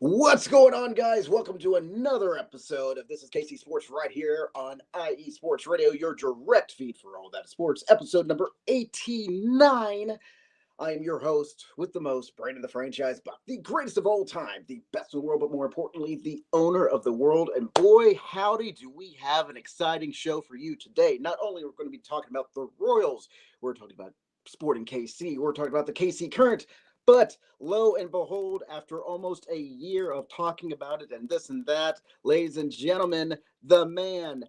What's going on, guys? Welcome to another episode of This is KC Sports right here on IE Sports Radio, your direct feed for all that sports, episode number 89. I am your host with the most, Brandon the Franchise Buck, the greatest of all time, the best in the world, but more importantly, the owner of the world. And boy, howdy, do we have an exciting show for you today. Not only are we going to be talking about the Royals, we're talking about Sporting KC, we're talking about the KC Current. But lo and behold, after almost a year of talking about it and this and that, ladies and gentlemen, the man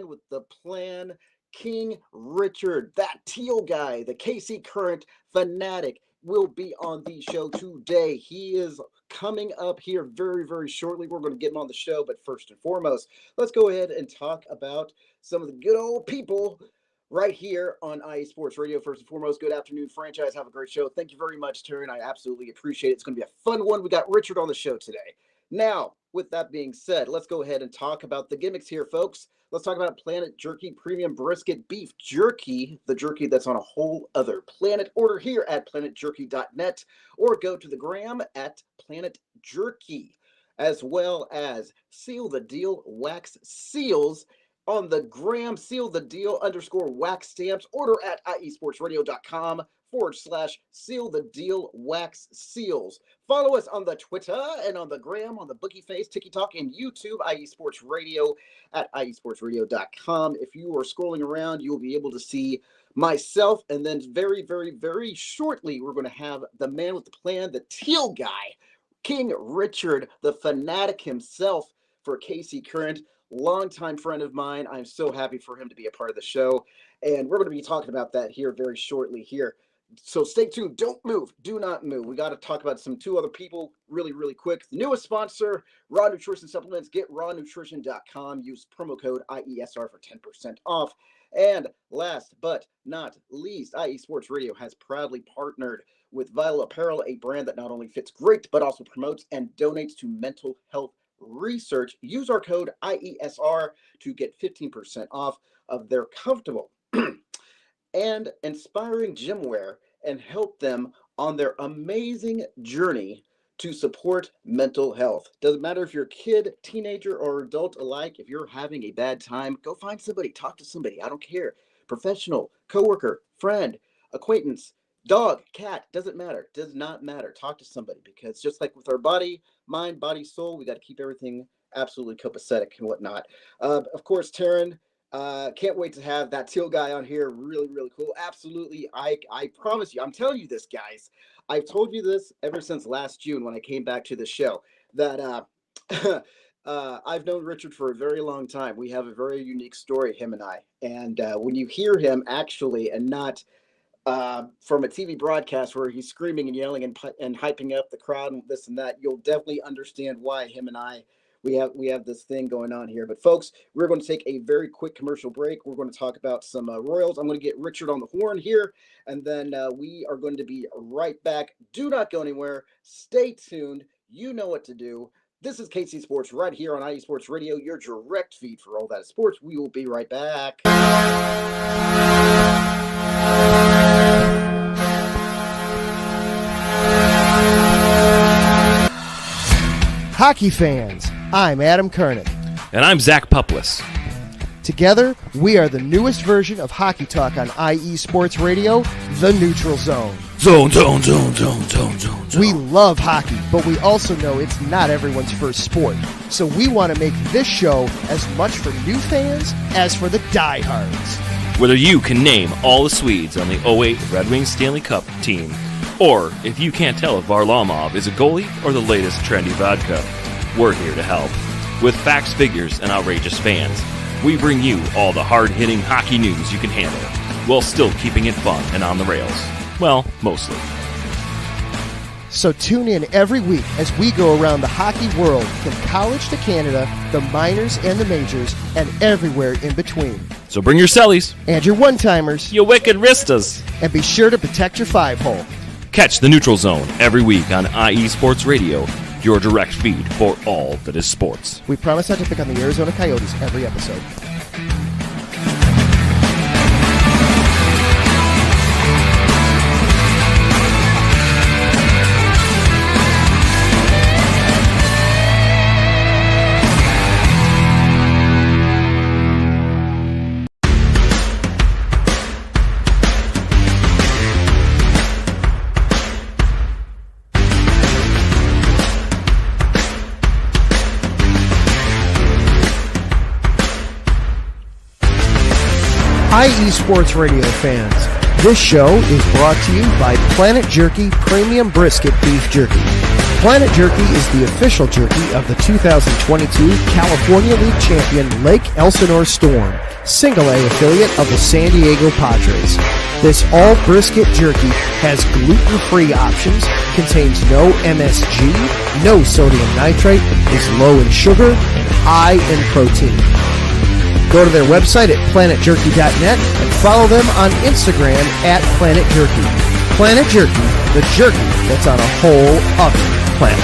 with the plan, King Richard, that teal guy, the KC Current fanatic, will be on the show today. He is coming up here very, very shortly. We're going to get him on the show, but first and foremost, let's go ahead and talk about some of the good old people right here on IE Sports Radio. First and foremost, good afternoon, franchise. Have a great show. Thank you very much, Taryn. I absolutely appreciate it. It's going to be a fun one. We got Richard on the show today. Now, with that being said, let's go ahead and talk about the gimmicks here, folks. Let's talk about Planet Jerky Premium Brisket Beef Jerky, the jerky that's on a whole other planet. Order here at planetjerky.net or go to the gram at Planet Jerky, as well as Seal the Deal Wax Seals on the gram, Seal the Deal _wax stamps. Order at iesportsradio.com/seal the deal wax seals. Follow us on the Twitter and on the gram, on the Bookie Face, TikTok, and YouTube, IE Sports Radio at iesportsradio.com. If you are scrolling around, you'll be able to see myself, and then very, very, very shortly, we're going to have the man with the plan, the teal guy, King Richard, the fanatic himself for KC Current. Longtime friend of mine. I'm so happy for him to be a part of the show. And we're going to be talking about that here very shortly here. So stay tuned. Don't move. Do not move. We got to talk about two other people really, really quick. The newest sponsor, Raw Nutrition Supplements. Get rawnutrition.com. Use promo code IESR for 10% off. And last but not least, IE Sports Radio has proudly partnered with Vital Apparel, a brand that not only fits great, but also promotes and donates to mental health research. Use our code IESR to get 15% off of their comfortable and inspiring gym wear and help them on their amazing journey to support mental health. Doesn't matter if you're a kid, teenager, or adult alike. If you're having a bad time, go find somebody, talk to somebody. I don't care. Professional, coworker, friend, acquaintance, dog, cat, doesn't matter. Does not matter. Talk to somebody, because just like with our body, mind, body, soul, we got to keep everything absolutely copacetic and whatnot. Of course, Taryn, can't wait to have that teal guy on here. Really, really cool. Absolutely. I promise you, I'm telling you this, guys. I've told you this ever since last June when I came back to the show, that I've known Richard for a very long time. We have a very unique story, him and I. And when you hear him actually, and not from a TV broadcast where he's screaming and yelling and hyping up the crowd and this and that, you'll definitely understand why him and I we have this thing going on here. But folks, we're going to take a very quick commercial break. We're going to talk about some Royals. I'm going to get Richard on the horn here, and then we are going to be right back. Do not go anywhere. Stay tuned. You know what to do. This is KC Sports right here on IE Sports Radio, your direct feed for all that sports. We will be right back. Hockey fans, I'm Adam Kernick. And I'm Zach Puplis. Together, we are the newest version of Hockey Talk on IE Sports Radio, The Neutral Zone. Zone. We love hockey, but we also know it's not everyone's first sport. So we want to make this show as much for new fans as for the diehards. Whether you can name all the Swedes on the 08 Red Wings Stanley Cup team, or if you can't tell if Varlamov is a goalie or the latest trendy vodka, we're here to help. With facts, figures, and outrageous fans, we bring you all the hard-hitting hockey news you can handle, while still keeping it fun and on the rails. Well, mostly. So tune in every week as we go around the hockey world, from college to Canada, the minors and the majors, and everywhere in between. So bring your cellies. And your one-timers. You wicked wristas. And be sure to protect your five-hole. Catch the Neutral Zone every week on IE Sports Radio, your direct feed for all that is sports. We promise not to pick on the Arizona Coyotes every episode. IE Sports Radio fans, this show is brought to you by Planet Jerky Premium Brisket Beef Jerky. Planet Jerky is the official jerky of the 2022 California League champion Lake Elsinore Storm, single-A affiliate of the San Diego Padres. This all-brisket jerky has gluten-free options, contains no MSG, no sodium nitrate, is low in sugar, and high in protein. Go to their website at planetjerky.net and follow them on Instagram at Planet Jerky. Planet Jerky, the jerky that's on a whole other planet.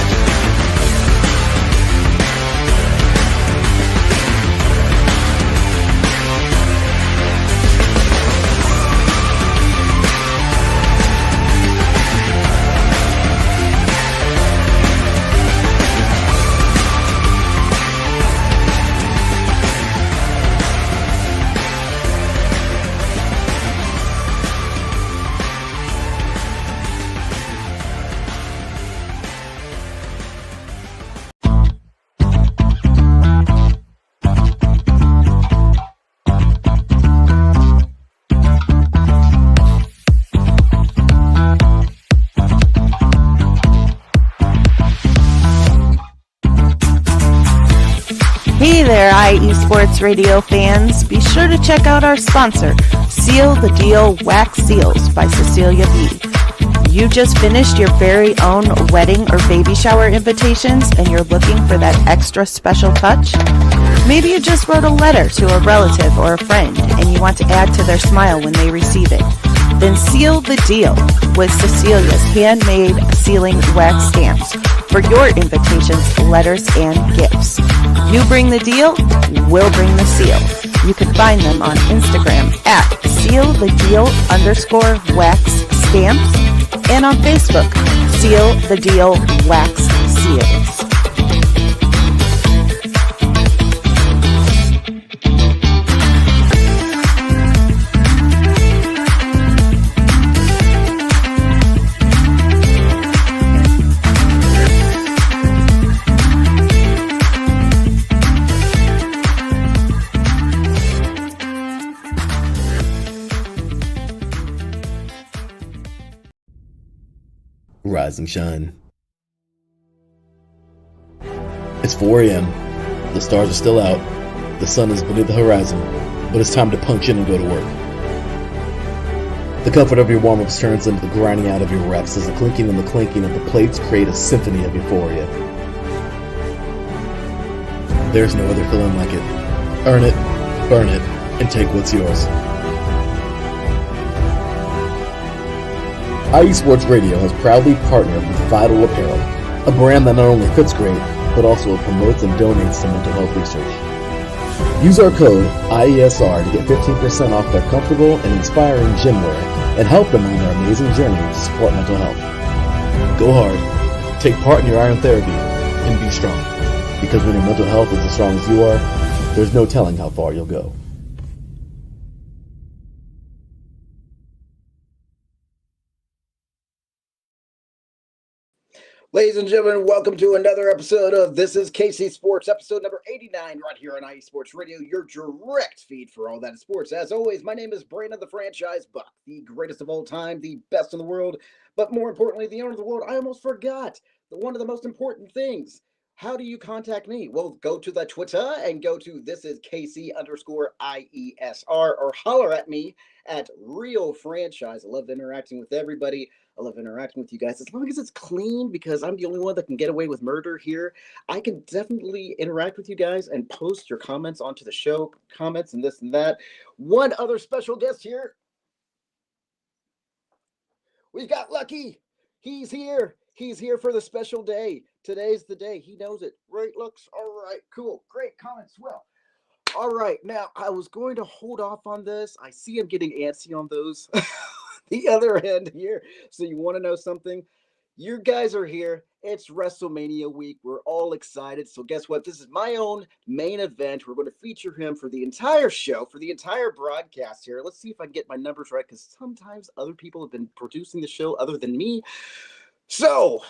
Hey there, IE Sports Radio fans. Be sure to check out our sponsor, Seal the Deal Wax Seals by Cecilia B. You just finished your very own wedding or baby shower invitations and you're looking for that extra special touch? Maybe you just wrote a letter to a relative or a friend and you want to add to their smile when they receive it. Then seal the deal with Cecilia's handmade sealing wax stamps for your invitations, letters, and gifts. You bring the deal, we'll bring the seal. You can find them on Instagram at sealthedeal_wax stamps and on Facebook, Seal the Deal Wax Seals. Rise and shine. It's 4 a.m. The stars are still out. The sun is beneath the horizon, but it's time to punch in and go to work. The comfort of your warm-ups turns into the grinding out of your reps as the clinking and the clanking of the plates create a symphony of euphoria. There's no other feeling like it. Earn it, burn it, and take what's yours. IE Sports Radio has proudly partnered with Vital Apparel, a brand that not only fits great, but also promotes and donates to mental health research. Use our code IESR to get 15% off their comfortable and inspiring gym wear and help them on their amazing journey to support mental health. Go hard, take part in your iron therapy, and be strong. Because when your mental health is as strong as you are, there's no telling how far you'll go. Ladies and gentlemen, welcome to another episode of This is KC Sports, episode number 89, right here on IE Sports Radio, your direct feed for all that sports. As always, my name is Brandon the Franchise Buck, the greatest of all time, the best in the world, but more importantly, the owner of the world. I almost forgot one of the most important things. How do you contact me? Well, go to the Twitter and go to This is KC_IESR or holler at me at Real Franchise. I love interacting with everybody. I love interacting with you guys as long as it's clean, because I'm the only one that can get away with murder here. I can definitely interact with you guys and post your comments onto the show, comments and this and that. One other special guest here. We've got Lucky. He's here. He's here for the special day. Today's the day. He knows it. Right, Lux? All right, cool. Great comments. Well, all right. Now, I was going to hold off on this. I see him getting antsy on those. The other end here. So you want to know something? You guys are here. It's WrestleMania week. We're all excited. So guess what? This is my own main event. We're going to feature him for the entire show, for the entire broadcast here. Let's see if I can get my numbers right, because sometimes other people have been producing the show other than me. So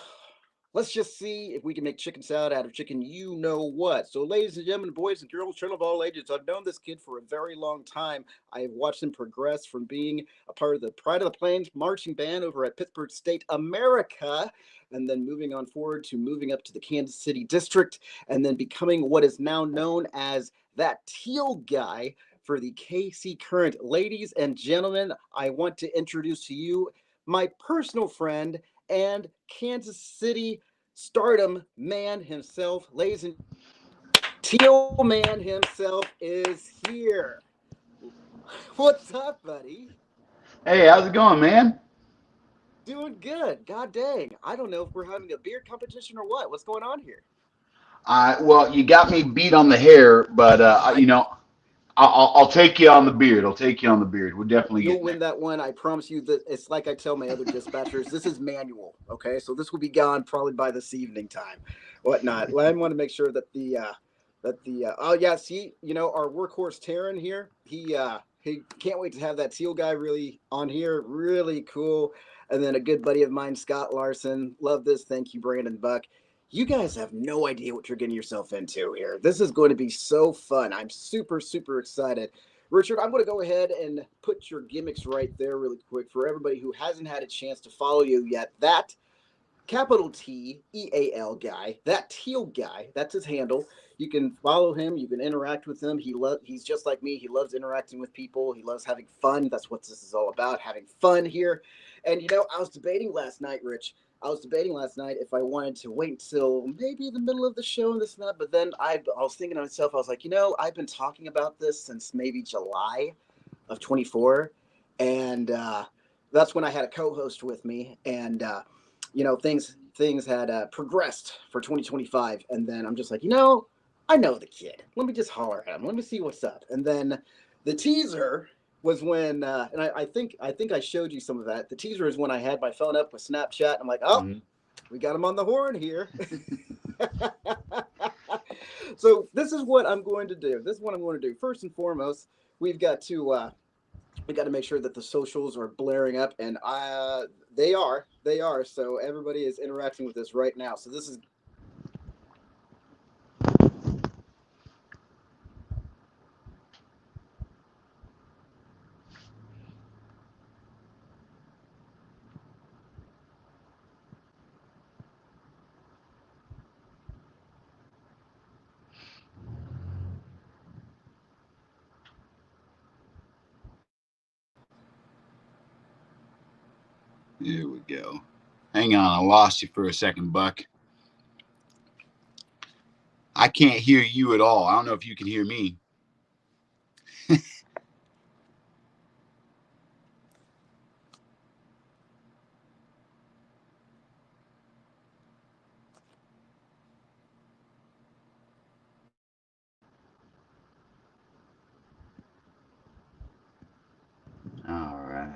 let's just see if we can make chicken salad out of chicken you know what. So ladies and gentlemen, boys and girls, children of all ages, I've known this kid for a very long time. I have watched him progress from being a part of the Pride of the Plains marching band over at Pittsburgh State, America, and then moving on forward to moving up to the Kansas City District, and then becoming what is now known as that teal guy for the KC Current. Ladies and gentlemen, I want to introduce to you my personal friend and Kansas City stardom man himself, ladies and Teal Man himself is here. What's up, buddy? Hey, how's it going, man? Doing good. God dang. I don't know if we're having a beer competition or what. What's going on here? Well, you got me beat on the hair, but I'll take you on the beard. I'll take you on the beard. We're definitely You'll getting win there. that one. I promise you that it's like I tell my other dispatchers, this is manual. Okay. So this will be gone probably by this evening time, whatnot. I want to make sure that oh yeah, see, our workhorse Taryn here, he can't wait to have that teal guy really on here. Really cool. And then a good buddy of mine, Scott Larson. Love this. Thank you, Brandon Buck. You guys have no idea what you're getting yourself into here. This is going to be so fun. I'm super, super excited. Richard, I'm going to go ahead and put your gimmicks right there really quick for everybody who hasn't had a chance to follow you yet. That capital T-E-A-L guy, that teal guy, that's his handle. You can follow him. You can interact with him. He's just like me. He loves interacting with people. He loves having fun. That's what this is all about, having fun here. And, I was debating last night, Rich. If I wanted to wait until maybe the middle of the show and this and that. But then I was thinking to myself, I was like, I've been talking about this since maybe July of 24. And that's when I had a co-host with me. And, things had progressed for 2025. And then I'm just like, I know the kid. Let me just holler at him. Let me see what's up. And then the teaser was when, and I think I showed you some of that. The teaser is when I had my phone up with Snapchat. I'm like, we got him on the horn here. So this is what I'm going to do. First and foremost, we've got to make sure that the socials are blaring up, and they are. So everybody is interacting with this right now. So this is. Here we go. Hang on, I lost you for a second, Buck. I can't hear you at all. I don't know if you can hear me. All right.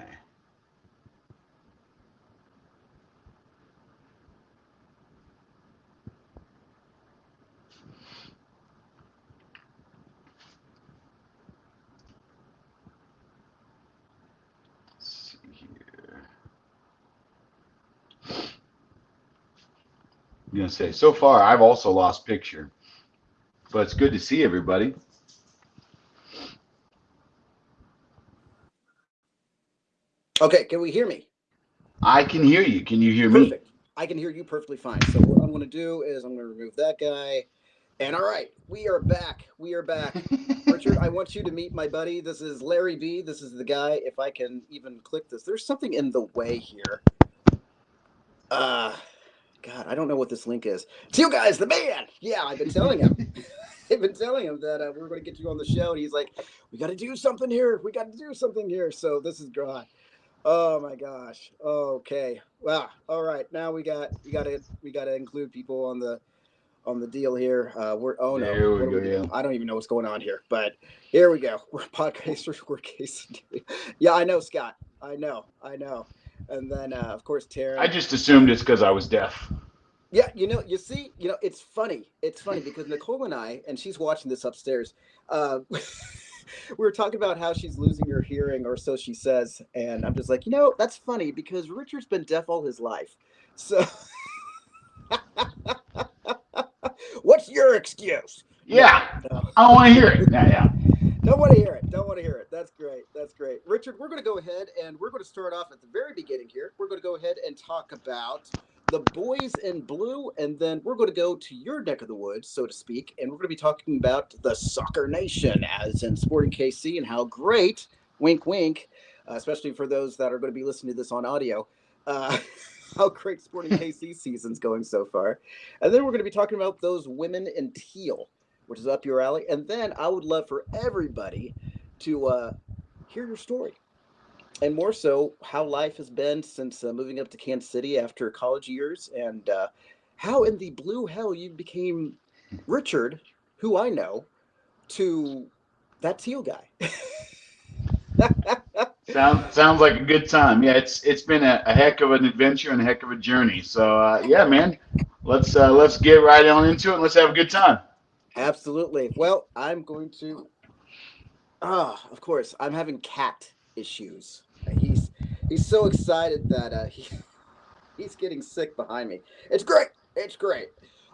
Let's see here. I'm going to say, so far, I've also lost picture, but it's good to see everybody. Okay, can we hear me? I can hear you. Can you hear me? Perfect. I can hear you perfectly fine. So what I'm going to do is I'm going to remove that guy. And all right, we are back. We are back. Richard, I want you to meet my buddy. This is Larry B. This is the guy. If I can even click this, there's something in the way here. God, I don't know what this link is. It's you guys, the man. Yeah, I've been telling him. I've been telling him that we're going to get you on the show, and he's like, "We got to do something here. We got to do something here." So this is God. Oh my gosh. Okay. Wow. All right. Now we got to include people on the deal here. We're oh no. There we What are go. we doing? Yeah. I don't even know what's going on here, but here we go. We're podcasters. We're casing. Yeah, I know, Scott. I know. And then of course Taryn. I just assumed it's because I was deaf. Yeah, you see, it's funny. It's funny because Nicole and I, and she's watching this upstairs. We were talking about how she's losing her hearing, or so she says, and I'm just like, that's funny because Richard's been deaf all his life. So, what's your excuse? Yeah. No. I don't want to hear it. Yeah. Don't want to hear it. Don't want to hear it. That's great. That's great. Richard, we're going to go ahead and we're going to start off at the very beginning here. We're going to go ahead and talk about the boys in blue, and then we're going to go to your neck of the woods, so to speak, and we're going to be talking about the Soccer Nation, as in Sporting KC, and how great, wink, wink, especially for those that are going to be listening to this on audio, how great Sporting KC season's going so far. And then we're going to be talking about those women in teal, which is up your alley. And then I would love for everybody to hear your story, and more so how life has been since moving up to Kansas City after college years, and how in the blue hell you became Richard, who I know, to that teal guy. Sounds like a good time. Yeah, it's been a heck of an adventure and a heck of a journey. So yeah, man, let's get right on into it and let's have a good time. Absolutely. Well, I'm going to. Of course, I'm having cat issues. He's so excited that he's getting sick behind me. It's great. It's great.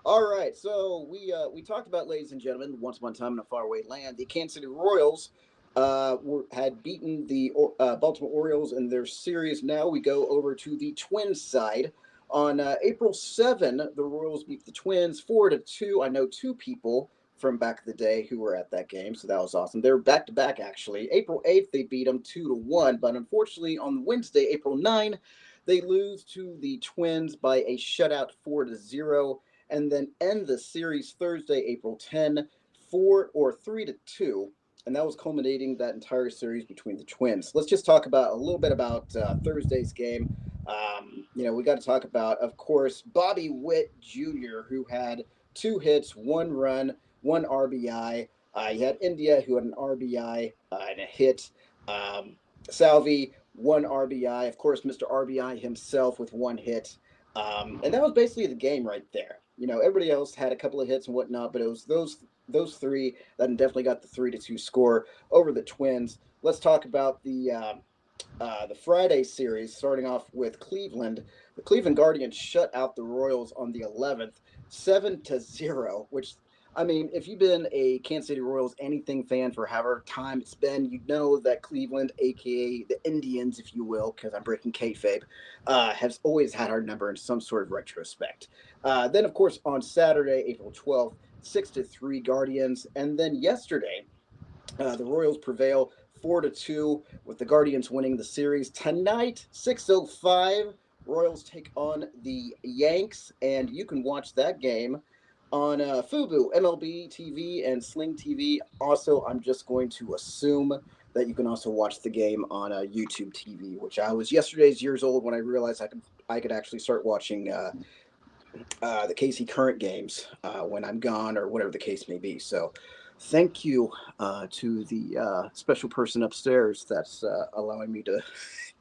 All right, so we talked about, ladies and gentlemen, once upon a time in a faraway land, the Kansas City Royals had beaten the Baltimore Orioles in their series. Now we go over to the Twins side. On April 7, the Royals beat the Twins 4-2. I know two people from back in the day who were at that game, so that was awesome. They were back to back actually. April 8th, they beat them 2-1, but unfortunately on Wednesday, April 9, they lose to the Twins by a shutout 4-0, and then end the series Thursday, April 10, 3-2. And that was culminating that entire series between the Twins. Let's just talk about a little bit about Thursday's game. We got to talk about, of course, Bobby Witt Jr., who had 2 hits, 1 run, 1 RBI. You had India, who had an RBI and a hit. Salvi, 1 RBI. Of course, Mr. RBI himself with 1 hit. And that was basically the game right there. Everybody else had a couple of hits and whatnot, but it was those 3 that definitely got the 3-2 score over the Twins. Let's talk about the Friday series, starting off with Cleveland. The Cleveland Guardians shut out the Royals on the 11th, 7-0, which, I mean, if you've been a Kansas City Royals anything fan for however time it's been, you know that Cleveland, a.k.a. the Indians, if you will, because I'm breaking kayfabe, has always had our number in some sort of retrospect. Then, of course, on Saturday, April 12th, 6-3 Guardians. And then yesterday, the Royals prevail 4-2, with the Guardians winning the series. Tonight, 6:05, Royals take on the Yanks, and you can watch that game on Fubu, MLB TV, and Sling TV. Also, I'm just going to assume that you can also watch the game on YouTube TV, which I was yesterday's years old when I realized I could actually start watching the KC current games when I'm gone or whatever the case may be. So, thank you to the special person upstairs that's allowing me to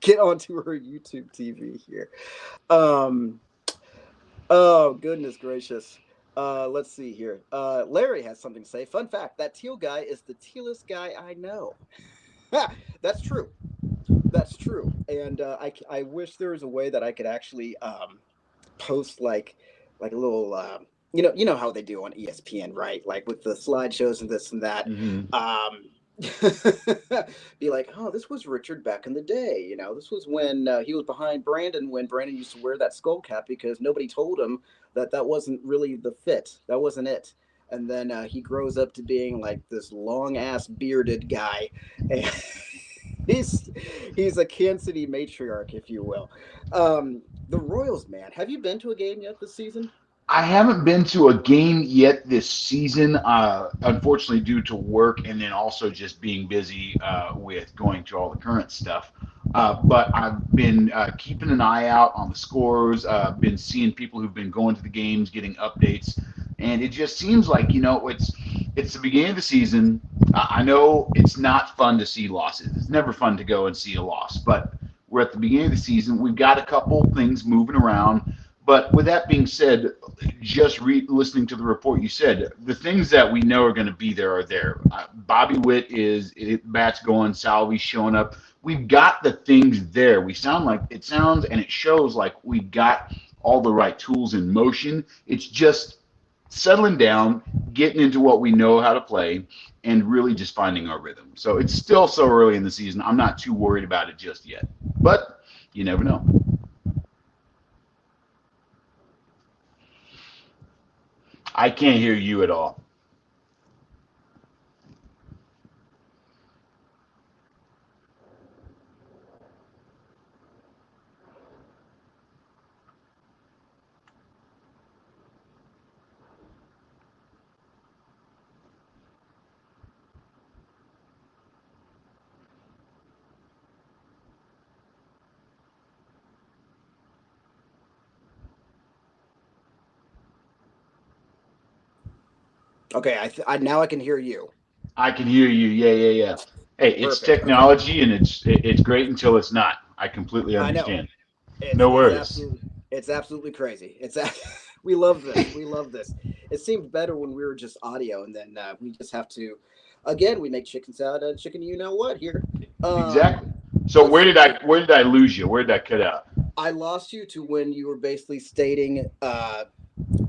get onto her YouTube TV here. Um, oh goodness gracious. Let's see here. Larry has something to say. Fun fact: that teal guy is the tealest guy I know. That's true. That's true. And I wish there was a way that I could actually post like a little you know how they do on ESPN, right? Like with the slideshows and this and that. Mm-hmm. Be like, oh, this was Richard back in the day. This was when he was behind Brandon, when Brandon used to wear that skull cap because nobody told him that wasn't really the fit. That wasn't it. And then he grows up to being like this long ass bearded guy. And he's a Kansas City matriarch, if you will. The Royals, man. Have you been to a game yet this season? I haven't been to a game yet this season, unfortunately, due to work and then also just being busy with going to all the current stuff. But I've been keeping an eye out on the scores, been seeing people who've been going to the games, getting updates, and it just seems like it's the beginning of the season. I know it's not fun to see losses. It's never fun to go and see a loss, but we're at the beginning of the season. We've got a couple things moving around. But with that being said, just listening to the report you said, the things that we know are going to be there are there. Bobby Witt bat's going, Salvy's showing up. We've got the things there. It sounds and it shows like we've got all the right tools in motion. It's just settling down, getting into what we know how to play, and really just finding our rhythm. So it's still so early in the season. I'm not too worried about it just yet. But you never know. I can't hear you at all. Okay, now I can hear you. I can hear you. Yeah. Hey, it's Perfect. technology, and it's great until it's not. I completely I know. understand. It's No it's worries. absolutely crazy. We love this. We love this. It seemed better when we were just audio, and then we just have to. Again, we make chicken salad out of chicken. You know what? Here, Exactly. So let's see. where did I lose you? Where did I cut out? I lost you to when you were basically stating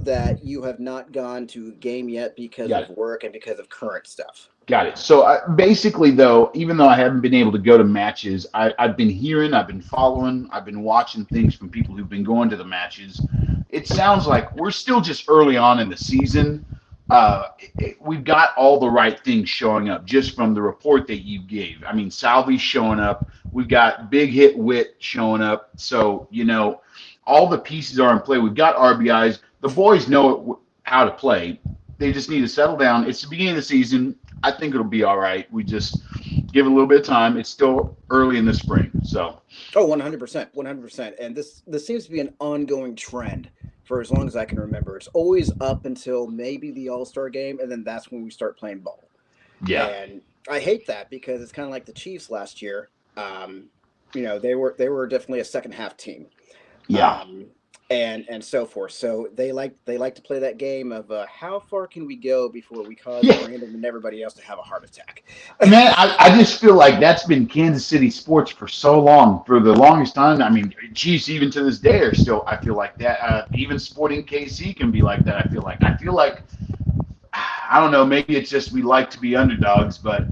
that you have not gone to a game yet because Got of it. work and because of current stuff. Got it. So basically, though, even though I haven't been able to go to matches, I've been hearing, I've been following, I've been watching things from people who've been going to the matches. It sounds like we're still just early on in the season. We've got all the right things showing up just from the report that you gave. I mean, Salvy's showing up. We've got big hit Wit showing up. So, all the pieces are in play. We've got RBIs. The boys know how to play. They just need to settle down. It's the beginning of the season. I think it'll be all right. We just give it a little bit of time. It's still early in the spring. So, Oh, 100%, 100%. And this seems to be an ongoing trend for as long as I can remember. It's always up until maybe the All-Star game, and then that's when we start playing ball. yeah. And I hate that because it's kind of like the Chiefs last year. They were definitely a second half team. Yeah. Um, and so forth. So they like to play that game of how far can we go before we cause Yeah. Brandon and everybody else to have a heart attack. Man, I just feel like that's been Kansas City sports for so long, for the longest time. I mean, Chiefs even to this day are still. I feel like that. Even Sporting KC can be like that. I feel like I don't know. Maybe it's just we like to be underdogs, but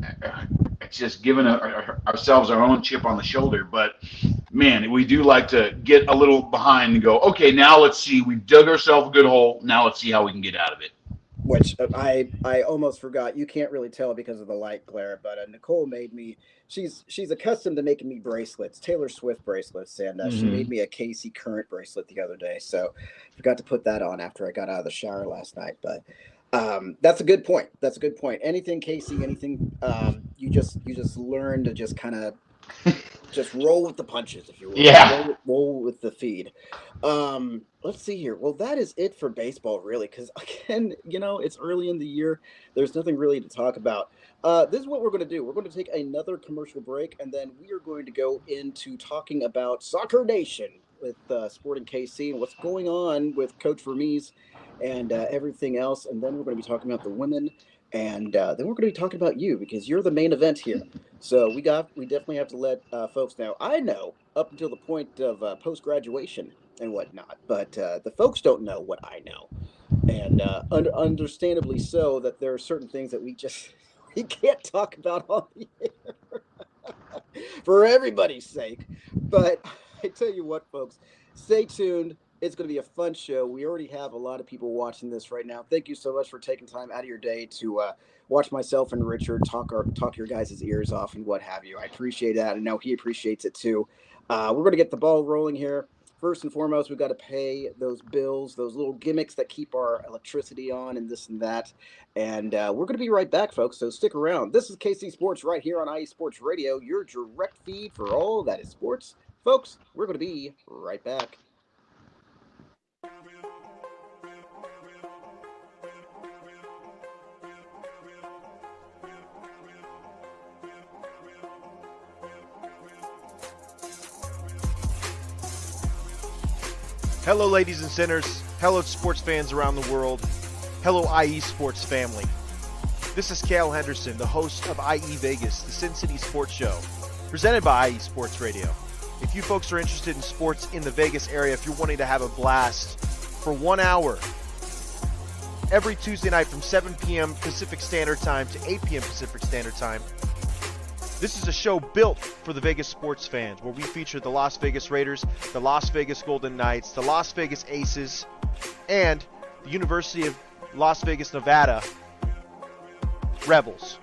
it's just giving ourselves our own chip on the shoulder. But man, we do like to get a little behind and go, okay, now let's see. We've dug ourselves a good hole. Now let's see how we can get out of it. which I almost forgot. You can't really tell because of the light glare, but Nicole made me. She's accustomed to making me bracelets, Taylor Swift bracelets, and she made me a Casey Current bracelet the other day. So I forgot to put that on after I got out of the shower last night. But that's a good point. That's a good point. Anything Casey, anything you just learn to just kind of just roll with the punches, if you will. Yeah. Roll with the feed. Let's see here. Well, that is it for baseball, really, because again, it's early in the year. There's nothing really to talk about. This is what we're going to do. We're going to take another commercial break, and then we are going to go into talking about Soccer Nation with Sporting KC and what's going on with Coach Vermees and everything else. And then we're going to be talking about the women. And then we're going to be talking about you because you're the main event here. So we definitely have to let folks know. I know up until the point of post-graduation and whatnot, but the folks don't know what I know. And understandably so, that there are certain things that we can't talk about on the air for everybody's sake. But I tell you what, folks, stay tuned. It's going to be a fun show. We already have a lot of people watching this right now. Thank you so much for taking time out of your day to watch myself and Richard talk your guys' ears off and what have you. I appreciate that. I know he appreciates it too. We're going to get the ball rolling here. First and foremost, we've got to pay those bills, those little gimmicks that keep our electricity on and this and that. And we're going to be right back, folks, so stick around. This is KC Sports right here on IE Sports Radio, your direct feed for all that is sports. Folks, we're going to be right back. Hello, ladies and sinners. Hello, sports fans around the world. Hello, IE Sports family. This is Cale Henderson, the host of IE Vegas, the Sin City Sports Show, presented by IE Sports Radio. If you folks are interested in sports in the Vegas area, if you're wanting to have a blast for 1 hour, every Tuesday night from 7 p.m. Pacific Standard Time to 8 p.m. Pacific Standard Time, this is a show built for the Vegas sports fans, where we feature the Las Vegas Raiders, the Las Vegas Golden Knights, the Las Vegas Aces, and the University of Las Vegas, Nevada Rebels.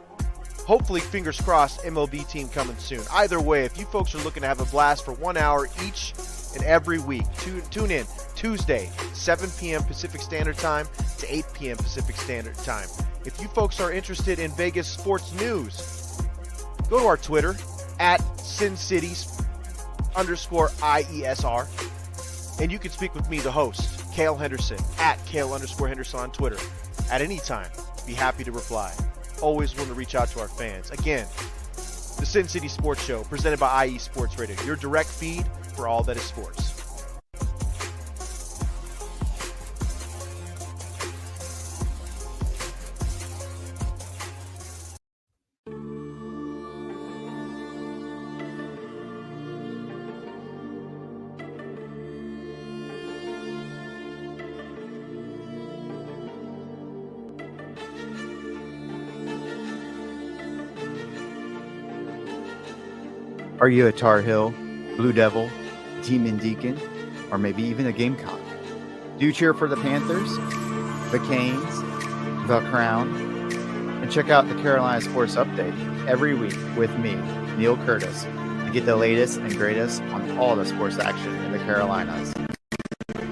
Hopefully, fingers crossed, MLB team coming soon. Either way, if you folks are looking to have a blast for 1 hour each and every week, tune in Tuesday, 7 p.m. Pacific Standard Time to 8 p.m. Pacific Standard Time. If you folks are interested in Vegas sports news, go to our Twitter at SinCities_IESR, and you can speak with me, the host, Cale Henderson, at Cale_Henderson on Twitter at any time. Be happy to reply. Always willing to reach out to our fans. Again, the Sin City Sports Show, presented by IE Sports Radio, your direct feed for all that is sports. Are you a Tar Heel, Blue Devil, Demon Deacon, or maybe even a Gamecock? Do you cheer for the Panthers, the Canes, the Crown? And check out the Carolina Sports Update every week with me, Neil Curtis, to get the latest and greatest on all the sports action in the Carolinas.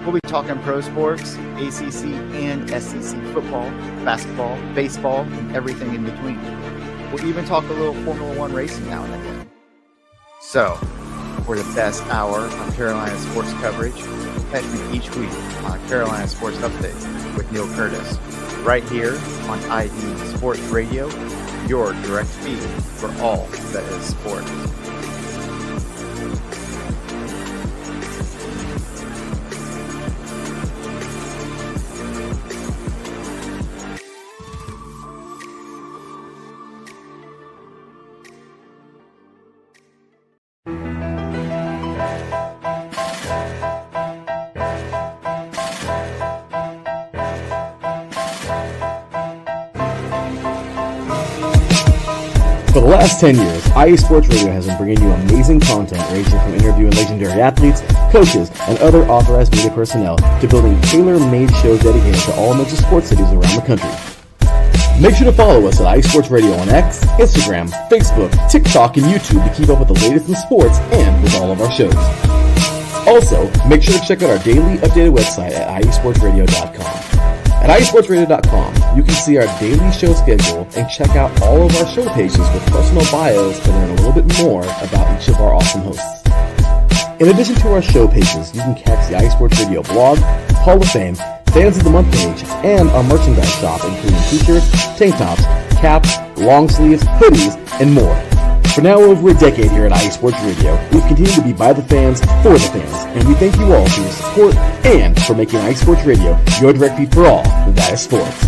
We'll be talking pro sports, ACC and SEC football, basketball, baseball, and everything in between. We'll even talk a little Formula One racing now and again. So, for the best hour of Carolina sports coverage, catch me each week on Carolina Sports Update with Neil Curtis, right here on IE Sports Radio, your direct feed for all that is sports. For the last 10 years, IE Sports Radio has been bringing you amazing content ranging from interviewing legendary athletes, coaches, and other authorized media personnel to building tailor-made shows dedicated to all major sports cities around the country. Make sure to follow us at IE Sports Radio on X, Instagram, Facebook, TikTok, and YouTube to keep up with the latest in sports and with all of our shows. Also, make sure to check out our daily updated website at iesportsradio.com. At iesportsradio.com, you can see our daily show schedule and check out all of our show pages with personal bios to learn a little bit more about each of our awesome hosts. In addition to our show pages, you can catch the IE Sports Radio blog, Hall of Fame, Fans of the Month page, and our merchandise shop, including t-shirts, tank tops, caps, long sleeves, hoodies, and more. For now over a decade here at IE Sports Radio, we've continued to be by the fans, for the fans, and we thank you all for your support and for making IE Sports Radio your direct feed for all that is sports.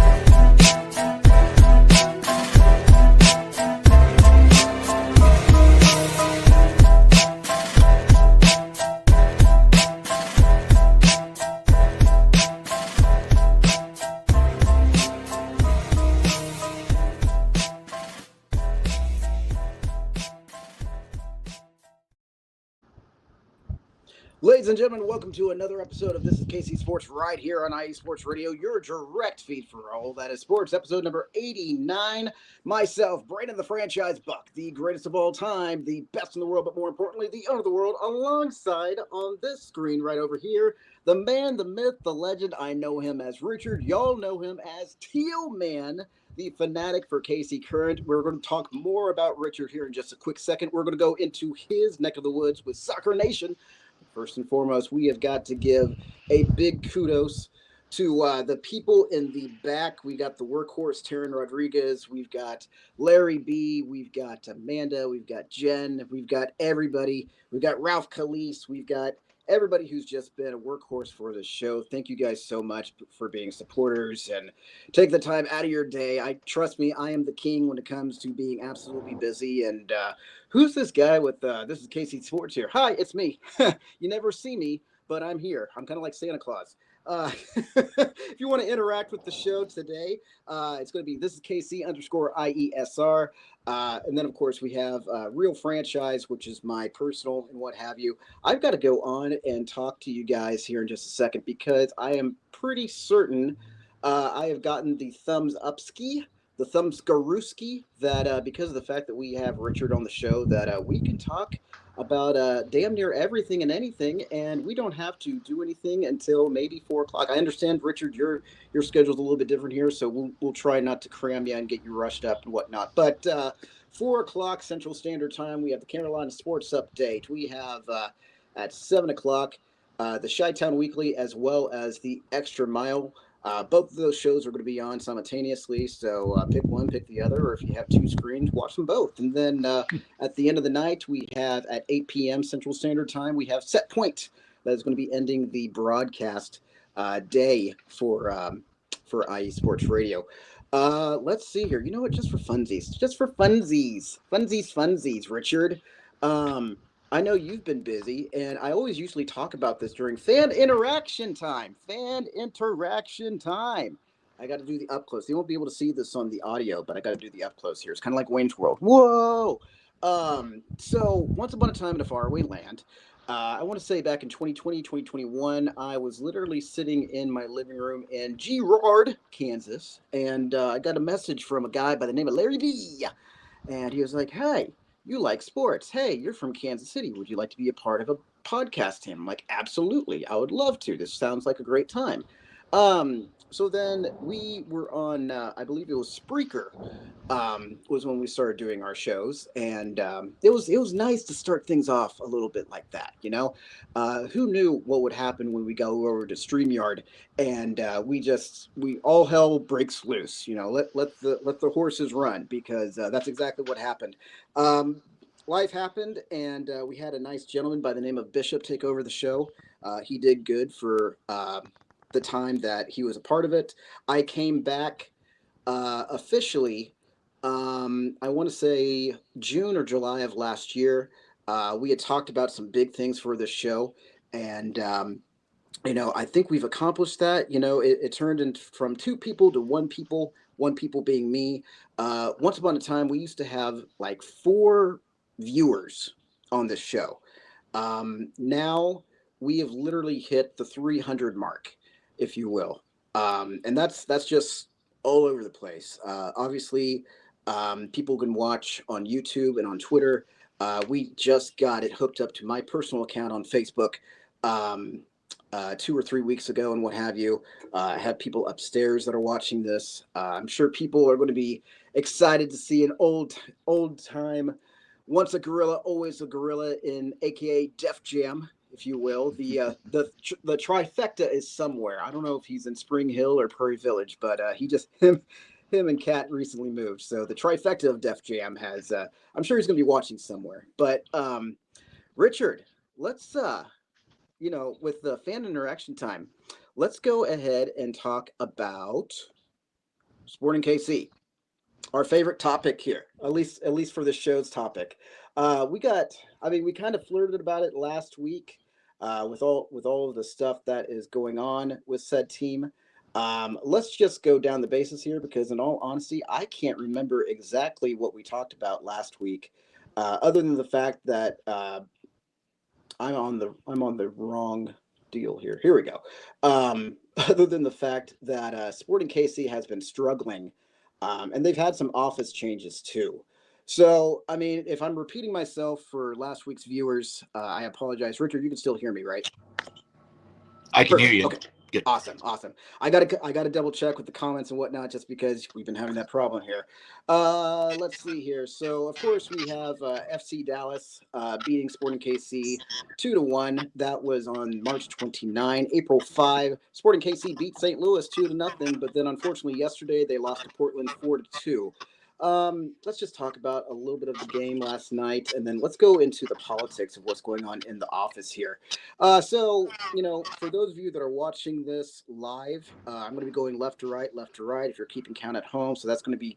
Ladies and gentlemen, welcome to another episode of This is KC Sports right here on IE Sports Radio, your direct feed for all that is sports. Episode number 89. Myself, Brandon the Franchise Buck, the greatest of all time, the best in the world, but more importantly, the owner of the world, alongside on this screen right over here, the man, the myth, the legend. I know him as Richard. Y'all know him as Teal Man, the fanatic for KC Current. We're going to talk more about Richard here in just a quick second. We're going to go into his neck of the woods with Soccer Nation. First and foremost, we have got to give a big kudos to the people in the back. We got the workhorse, Taryn Rodriguez. We've got Larry B. We've got Amanda. We've got Jen. We've got everybody. We've got Ralph Calise. We've got everybody who's just been a workhorse for the show. Thank you guys so much for being supporters and take the time out of your day. Trust me, I am the king when it comes to being absolutely busy. And who's this guy with this is KC Sports here? Hi, it's me. You never see me, but I'm here. I'm kind of like Santa Claus. If you want to interact with the show today, it's going to be this is KC _IESR. And then, of course, we have Real Franchise, which is my personal and what have you. I've got to go on and talk to you guys here in just a second because I am pretty certain I have gotten the thumbs up ski, the thumbs garuski, that because of the fact that we have Richard on the show, that we can talk about damn near everything and anything, and we don't have to do anything until maybe 4 o'clock. I understand, Richard, your schedule's a little bit different here, so we'll try not to cram you and get you rushed up and whatnot. But 4 o'clock Central Standard Time, we have the Carolina Sports Update. We have at 7 o'clock the Chi-Town Weekly, as well as the Extra Mile. Both of those shows are going to be on simultaneously, so pick one, pick the other, or if you have two screens, watch them both. And then at the end of the night, we have at 8 p.m. Central Standard Time, we have Set Point. That is going to be ending the broadcast day for IE Sports Radio. Let's see here. You know what? Just for funsies, Richard. I know you've been busy, and I always usually talk about this during fan interaction time. I got to do the up close. You won't be able to see this on the audio, but I got to do the up close here. It's kind of like Wayne's World. Whoa! So once upon a time in a faraway land, I want to say back in 2020, 2021, I was literally sitting in my living room in Girard, Kansas, and I got a message from a guy by the name of Larry B. And he was like, "Hey, you like sports. Hey, you're from Kansas City. Would you like to be a part of a podcast team?" I'm like, absolutely. I would love to. This sounds like a great time. So then we were on, I believe it was Spreaker, was when we started doing our shows. And it was nice to start things off a little bit like that, you know? Who knew what would happen when we go over to StreamYard and we all hell breaks loose, you know, let the horses run, because that's exactly what happened. Life happened, and we had a nice gentleman by the name of Bishop take over the show. He did good for the time that he was a part of it. I came back officially, I want to say June or July of last year. We had talked about some big things for this show, and you know, I think we've accomplished that. You know, it turned from two people to one people one people being me. Once upon a time, we used to have like 4 viewers on this show. Now we have literally hit the 300 mark, if you will, and that's just all over the place. Obviously, people can watch on YouTube and on Twitter. We just got it hooked up to my personal account on Facebook. 2 or 3 weeks ago, and what have you. I have people upstairs that are watching this. I'm sure people are going to be excited to see an old time, once a gorilla, always a gorilla in AKA Def Jam, if you will. The trifecta is somewhere. I don't know if he's in Spring Hill or Prairie Village, but him and Kat recently moved. So the trifecta of Def Jam has. I'm sure he's going to be watching somewhere. But Richard, let's with the fan interaction time, let's go ahead and talk about Sporting KC, our favorite topic here, at least for this show's topic. We kind of flirted about it last week with all of the stuff that is going on with said team. Let's just go down the basis here, because in all honesty, I can't remember exactly what we talked about last week, other than the fact that I'm on the wrong deal here. Here we go. Other than the fact that Sporting KC has been struggling, and they've had some office changes too. So, I mean, if I'm repeating myself for last week's viewers, I apologize. Richard, you can still hear me, right? I can hear you. Okay. Good. Awesome. I gotta double check with the comments and whatnot, just because we've been having that problem here. Let's see here. So of course we have FC Dallas beating Sporting KC 2-1. That was on March 29. April 5, Sporting KC beat St. Louis 2-0, but then unfortunately yesterday they lost to Portland 4-2. Let's just talk about a little bit of the game last night, and then let's go into the politics of what's going on in the office here. So, for those of you that are watching this live, I'm going to be going left to right, if you're keeping count at home. So that's going to be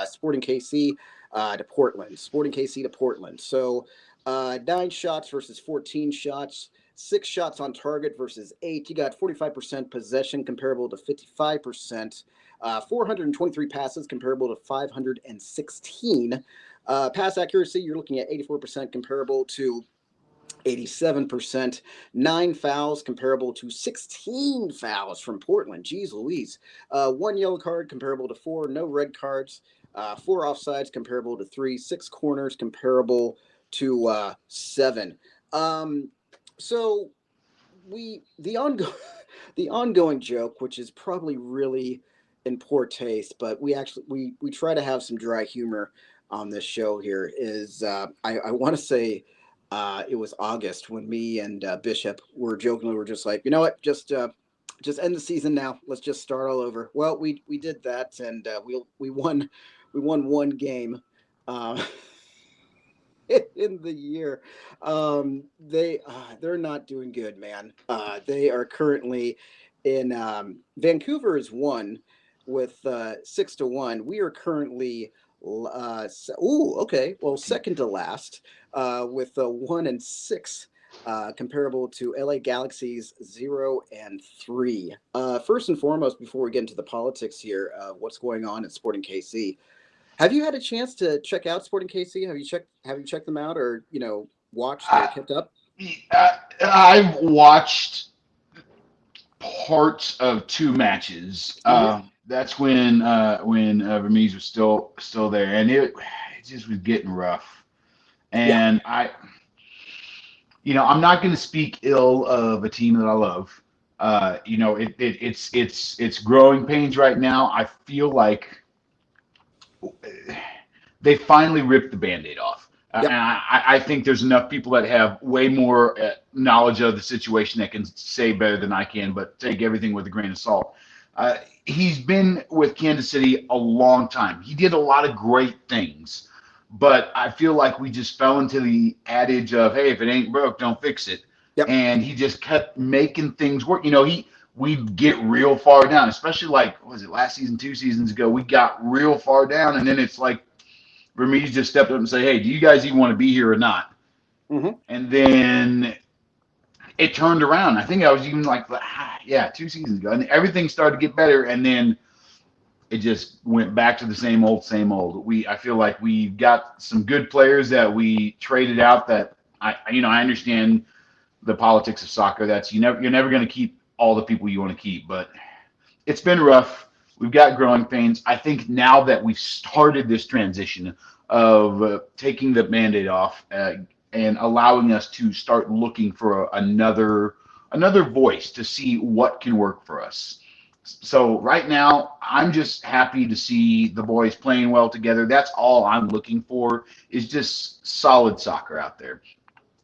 Sporting KC to Portland. Sporting KC to Portland. So 9 shots versus 14 shots. 6 shots on target versus 8. You got 45% possession, comparable to 55%. 423 passes, comparable to 516. Pass accuracy, you're looking at 84%, comparable to 87%. 9 fouls, comparable to 16 fouls from Portland. Jeez Louise. 1 yellow card, comparable to 4. No red cards. 4 offsides, comparable to 3. 6 corners, comparable to 7. So the ongoing joke, which is probably really in poor taste, but we try to have some dry humor on this show here, is I want to say it was August when me and Bishop were just like, you know what, just end the season now. Let's just start all over. Well, we did that, and we won 1 game in the year. They're not doing good, man. They are currently in Vancouver is 1 with 6-1. We are currently second to last with 1-6, comparable to LA Galaxy's 0-3. First and foremost, before we get into the politics here, what's going on at Sporting KC? Have you had a chance to check out Sporting KC? Have you checked them out, or watched or kept up? I've watched parts of 2 matches. That's when Vermees was still there, and it just was getting rough. And yeah. I'm not going to speak ill of a team that I love. It's growing pains right now. I feel like they finally ripped the Band-Aid off. Yep. And I think there's enough people that have way more knowledge of the situation that can say better than I can, but take everything with a grain of salt. He's been with Kansas City a long time. He did a lot of great things, but I feel like we just fell into the adage of, hey, if it ain't broke, don't fix it. Yep. And he just kept making things work. We'd get real far down, especially like, what was it, last season, 2 seasons ago, we got real far down, and then it's like Vermees just stepped up and say, hey, do you guys even want to be here or not? Mm-hmm. And then it turned around. I think I was even like, 2 seasons ago, and everything started to get better, and then it just went back to the same old, same old. I feel like we got some good players that we traded out. That I understand the politics of soccer. That's you're never going to keep all the people you want to keep, but it's been rough. We've got growing pains. I think now that we've started this transition of taking the Band-Aid off and allowing us to start looking for another voice to see what can work for us. So right now, I'm just happy to see the boys playing well together. That's all I'm looking for is just solid soccer out there.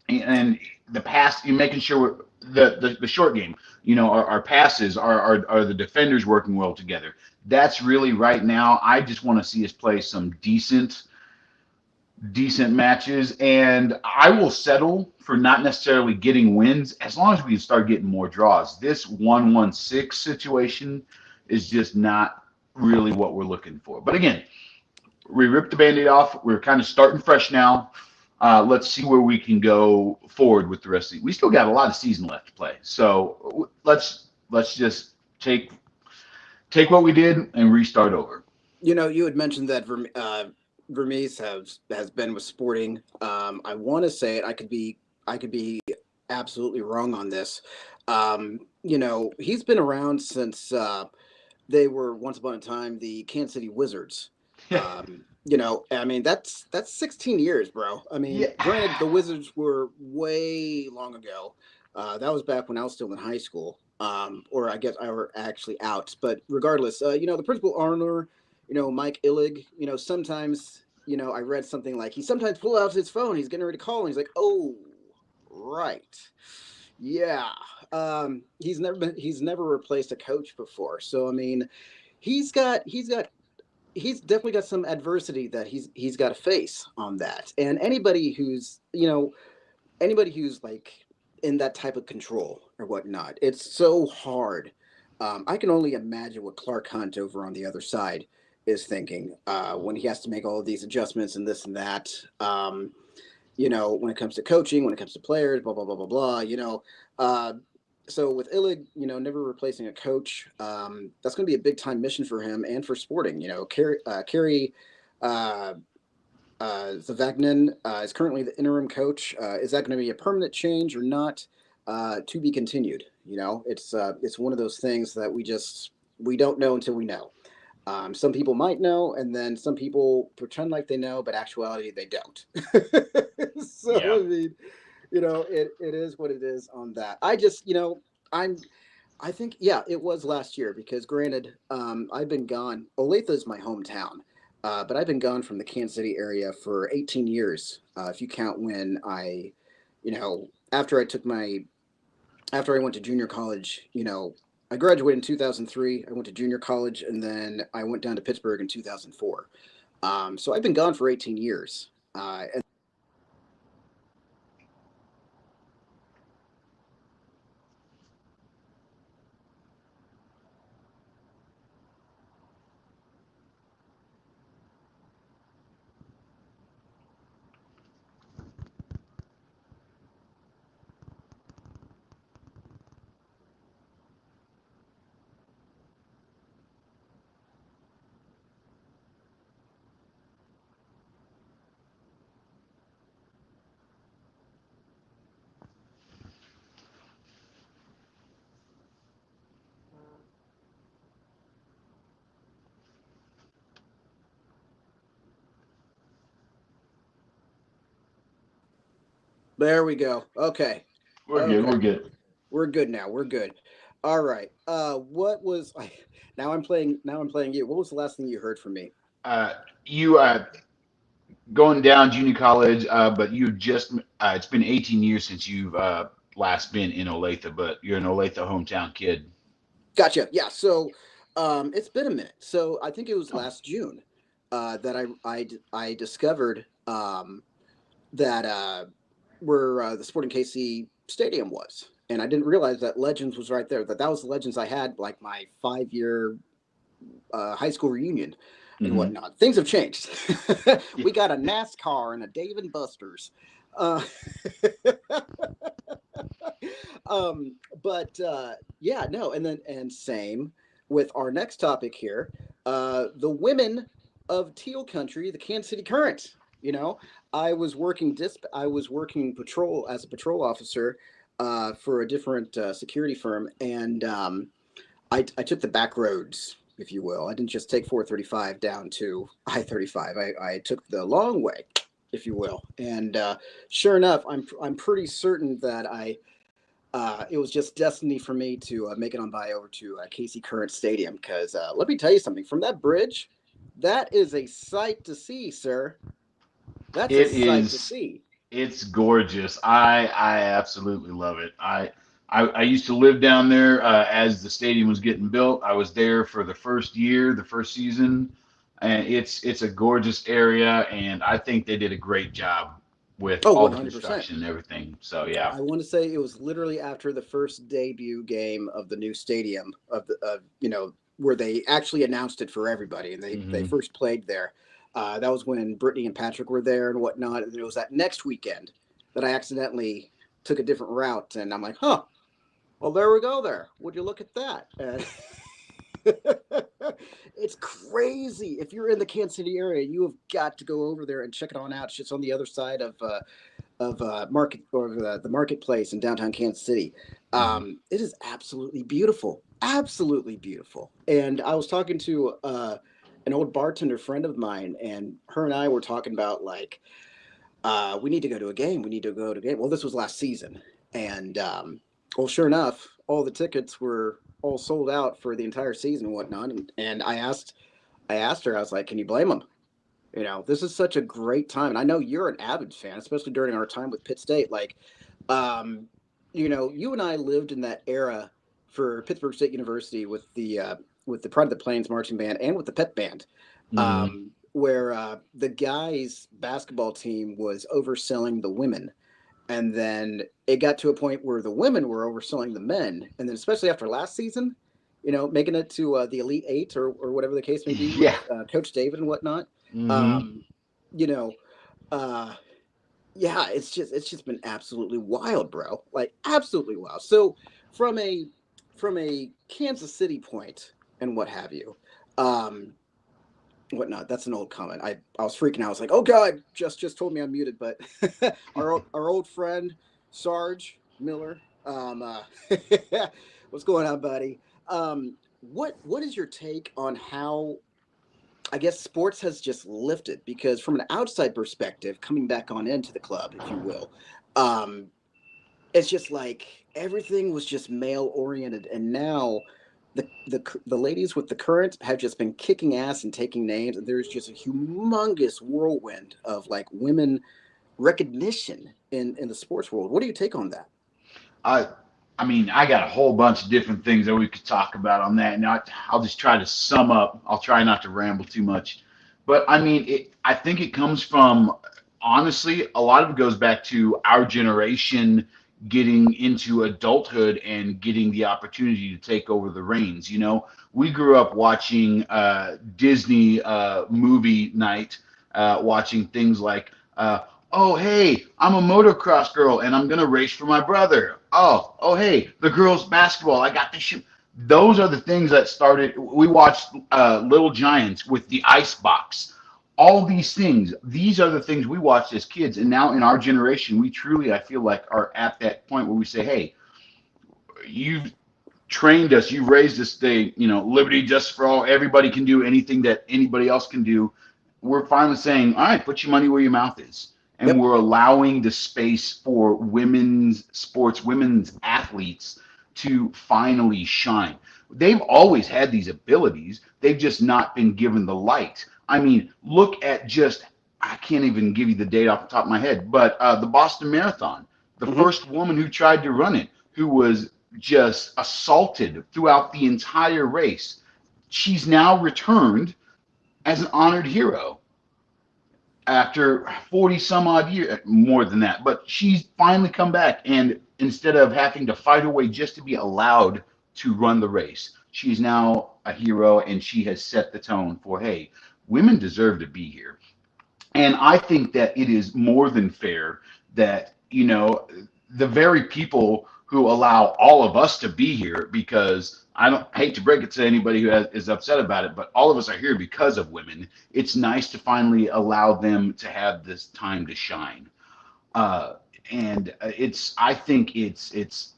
And the pass, you're making sure the short game, our passes are the defenders working well together. That's really right now. I just want to see us play some decent matches, and I will settle for not necessarily getting wins as long as we start getting more draws. This 1-1-6 situation is just not really what we're looking for. But again, we ripped the Band-Aid off. We're kind of starting fresh now. Let's see where we can go forward with the rest of the. We still got a lot of season left to play, so let's just take what we did and restart over. You had mentioned that Vermees has been with Sporting. I want to say it. I could be absolutely wrong on this. He's been around since they were once upon a time the Kansas City Wizards. I mean that's 16 years, bro. I mean, granted, the Wizards were way long ago. That was back when I was still in high school, or I guess I were actually out. But regardless, the principal owner, Mike Illig, sometimes, I read something like he sometimes pull out his phone. He's getting ready to call, and he's like, "Oh, right, yeah." He's never replaced a coach before, so I mean, he's definitely got some adversity that he's got to face on that. And anybody who's like in that type of control or whatnot, it's so hard. I can only imagine what Clark Hunt over on the other side is thinking when he has to make all of these adjustments and this and that. When it comes to coaching, when it comes to players, blah blah blah blah blah. So with Illig, never replacing a coach, that's going to be a big time mission for him and for Sporting. Kerry Zavagnin is currently the interim coach. Is that going to be a permanent change or not? To be continued. It's one of those things that we don't know until we know. Some people might know, and then some people pretend like they know, but actuality they don't. So yeah. I mean, it is what it is on that. I just, I think, yeah, it was last year because granted, I've been gone. Olathe is my hometown, but I've been gone from the Kansas City area for 18 years. If you count when after I went to junior college, I graduated in 2003. I went to junior college, and then I went down to Pittsburgh in 2004. So I've been gone for 18 years. And there we go. Okay. We're good. We're good. We're good now. We're good. All right. What was now I'm playing you. What was the last thing you heard from me? You going down junior college, but you just it's been 18 years since you've last been in Olathe, but you're an Olathe hometown kid. Gotcha. Yeah. So it's been a minute. So I think it was last June that I discovered that where the Sporting KC Stadium was. And I didn't realize that Legends was right there. That was the Legends I had, like my 5-year high school reunion and whatnot. Things have changed. We got a NASCAR and a Dave and Buster's. But yeah, no. And same with our next topic here. the women of Teal Country, the Kansas City Current. You know, I was working patrol as a patrol officer for a different security firm, and I took the back roads, if you will. I didn't just take 435 down to I-35. I took the long way, if you will. And sure enough, I'm pretty certain that it was just destiny for me to make it on by over to Casey Current Stadium, because let me tell you something. From that bridge, that is a sight to see, sir. That's a It sight to is. see. It's gorgeous. I absolutely love it. I used to live down there as the stadium was getting built. I was there for the first year, the first season, and it's a gorgeous area, and I think they did a great job with Oh, all the 100%. construction and everything. So yeah. I want to say it was literally after the first debut game of the new stadium where they actually announced it for everybody, and they Hmm. first played there. That was when Brittany and Patrick were there and whatnot. And it was that next weekend that I accidentally took a different route, and I'm like, huh, well, there we go. There, would you look at that? And it's crazy. If you're in the Kansas City area, you have got to go over there and check it on out. It's just on the other side of market or the marketplace in downtown Kansas City. Hmm. It is absolutely beautiful. And I was talking to an old bartender friend of mine, and her and I were talking about like we need to go to a game. We need to go to a game. Well, this was last season, and well, sure enough, all the tickets were all sold out for the entire season and whatnot. And I asked her, I was like, "Can you blame them? You know, this is such a great time, and I know you're an avid fan, especially during our time with Pitt State. Like, um, you and I lived in that era for Pittsburgh State University with the Pride of the Plains marching band and with the pep band, Hmm. where the guys' basketball team was overselling the women, and then it got to a point where the women were overselling the men, and then especially after last season, making it to the Elite Eight or whatever the case may be with Yeah. Coach David and whatnot. Hmm. Um, you know, uh, yeah, it's just been absolutely wild, bro. Like absolutely wild. So from a from a Kansas City point and what have you, um, whatnot. That's an old comment. I was freaking out. I was like, oh god, just told me I'm muted. But our old friend Sarge Miller, what's going on, buddy? What is your take on how I guess sports has just lifted? Because from an outside perspective, coming back on into the club, if you will, um, it's just like everything was just male oriented, and now the ladies with the current have just been kicking ass and taking names, and there's just a humongous whirlwind of like women recognition in the sports world. What do you take on that? I I mean, I got a whole bunch of different things that we could talk about on that. And I'll just try to sum up. I'll try not to ramble too much. But I mean, I think it comes from, honestly, a lot of it goes back to our generation getting into adulthood and getting the opportunity to take over the reins. You know, we grew up watching Disney movie night, watching things like oh, hey, I'm a motocross girl and I'm gonna race for my brother. Oh, hey, the girls basketball. I got this shoe. Those are the things that started. We watched Little Giants with the ice box. All these things. These are the things we watched as kids, and now in our generation, we truly, I feel like, are at that point where we say, "Hey, you've trained us, you've raised us. Liberty, justice for all. Everybody can do anything that anybody else can do." We're finally saying, all right, put your money where your mouth is. And Yep. we're allowing the space for women's sports, women's athletes to finally shine. They've always had these abilities, they've just not been given the light. I mean, look at just, I can't even give you the date off the top of my head, but the Boston Marathon, the Hmm. first woman who tried to run it, who was just assaulted throughout the entire race, she's now returned as an honored hero after 40 some odd years, more than that, but she's finally come back. And instead of having to fight her way just to be allowed to run the race, she's now a hero, and she has set the tone for, hey, women deserve to be here. And I think that it is more than fair that, the very people who allow all of us to be here, because I don't hate to break it to anybody who is upset about it, but all of us are here because of women. It's nice to finally allow them to have this time to shine. Uh, and I think it's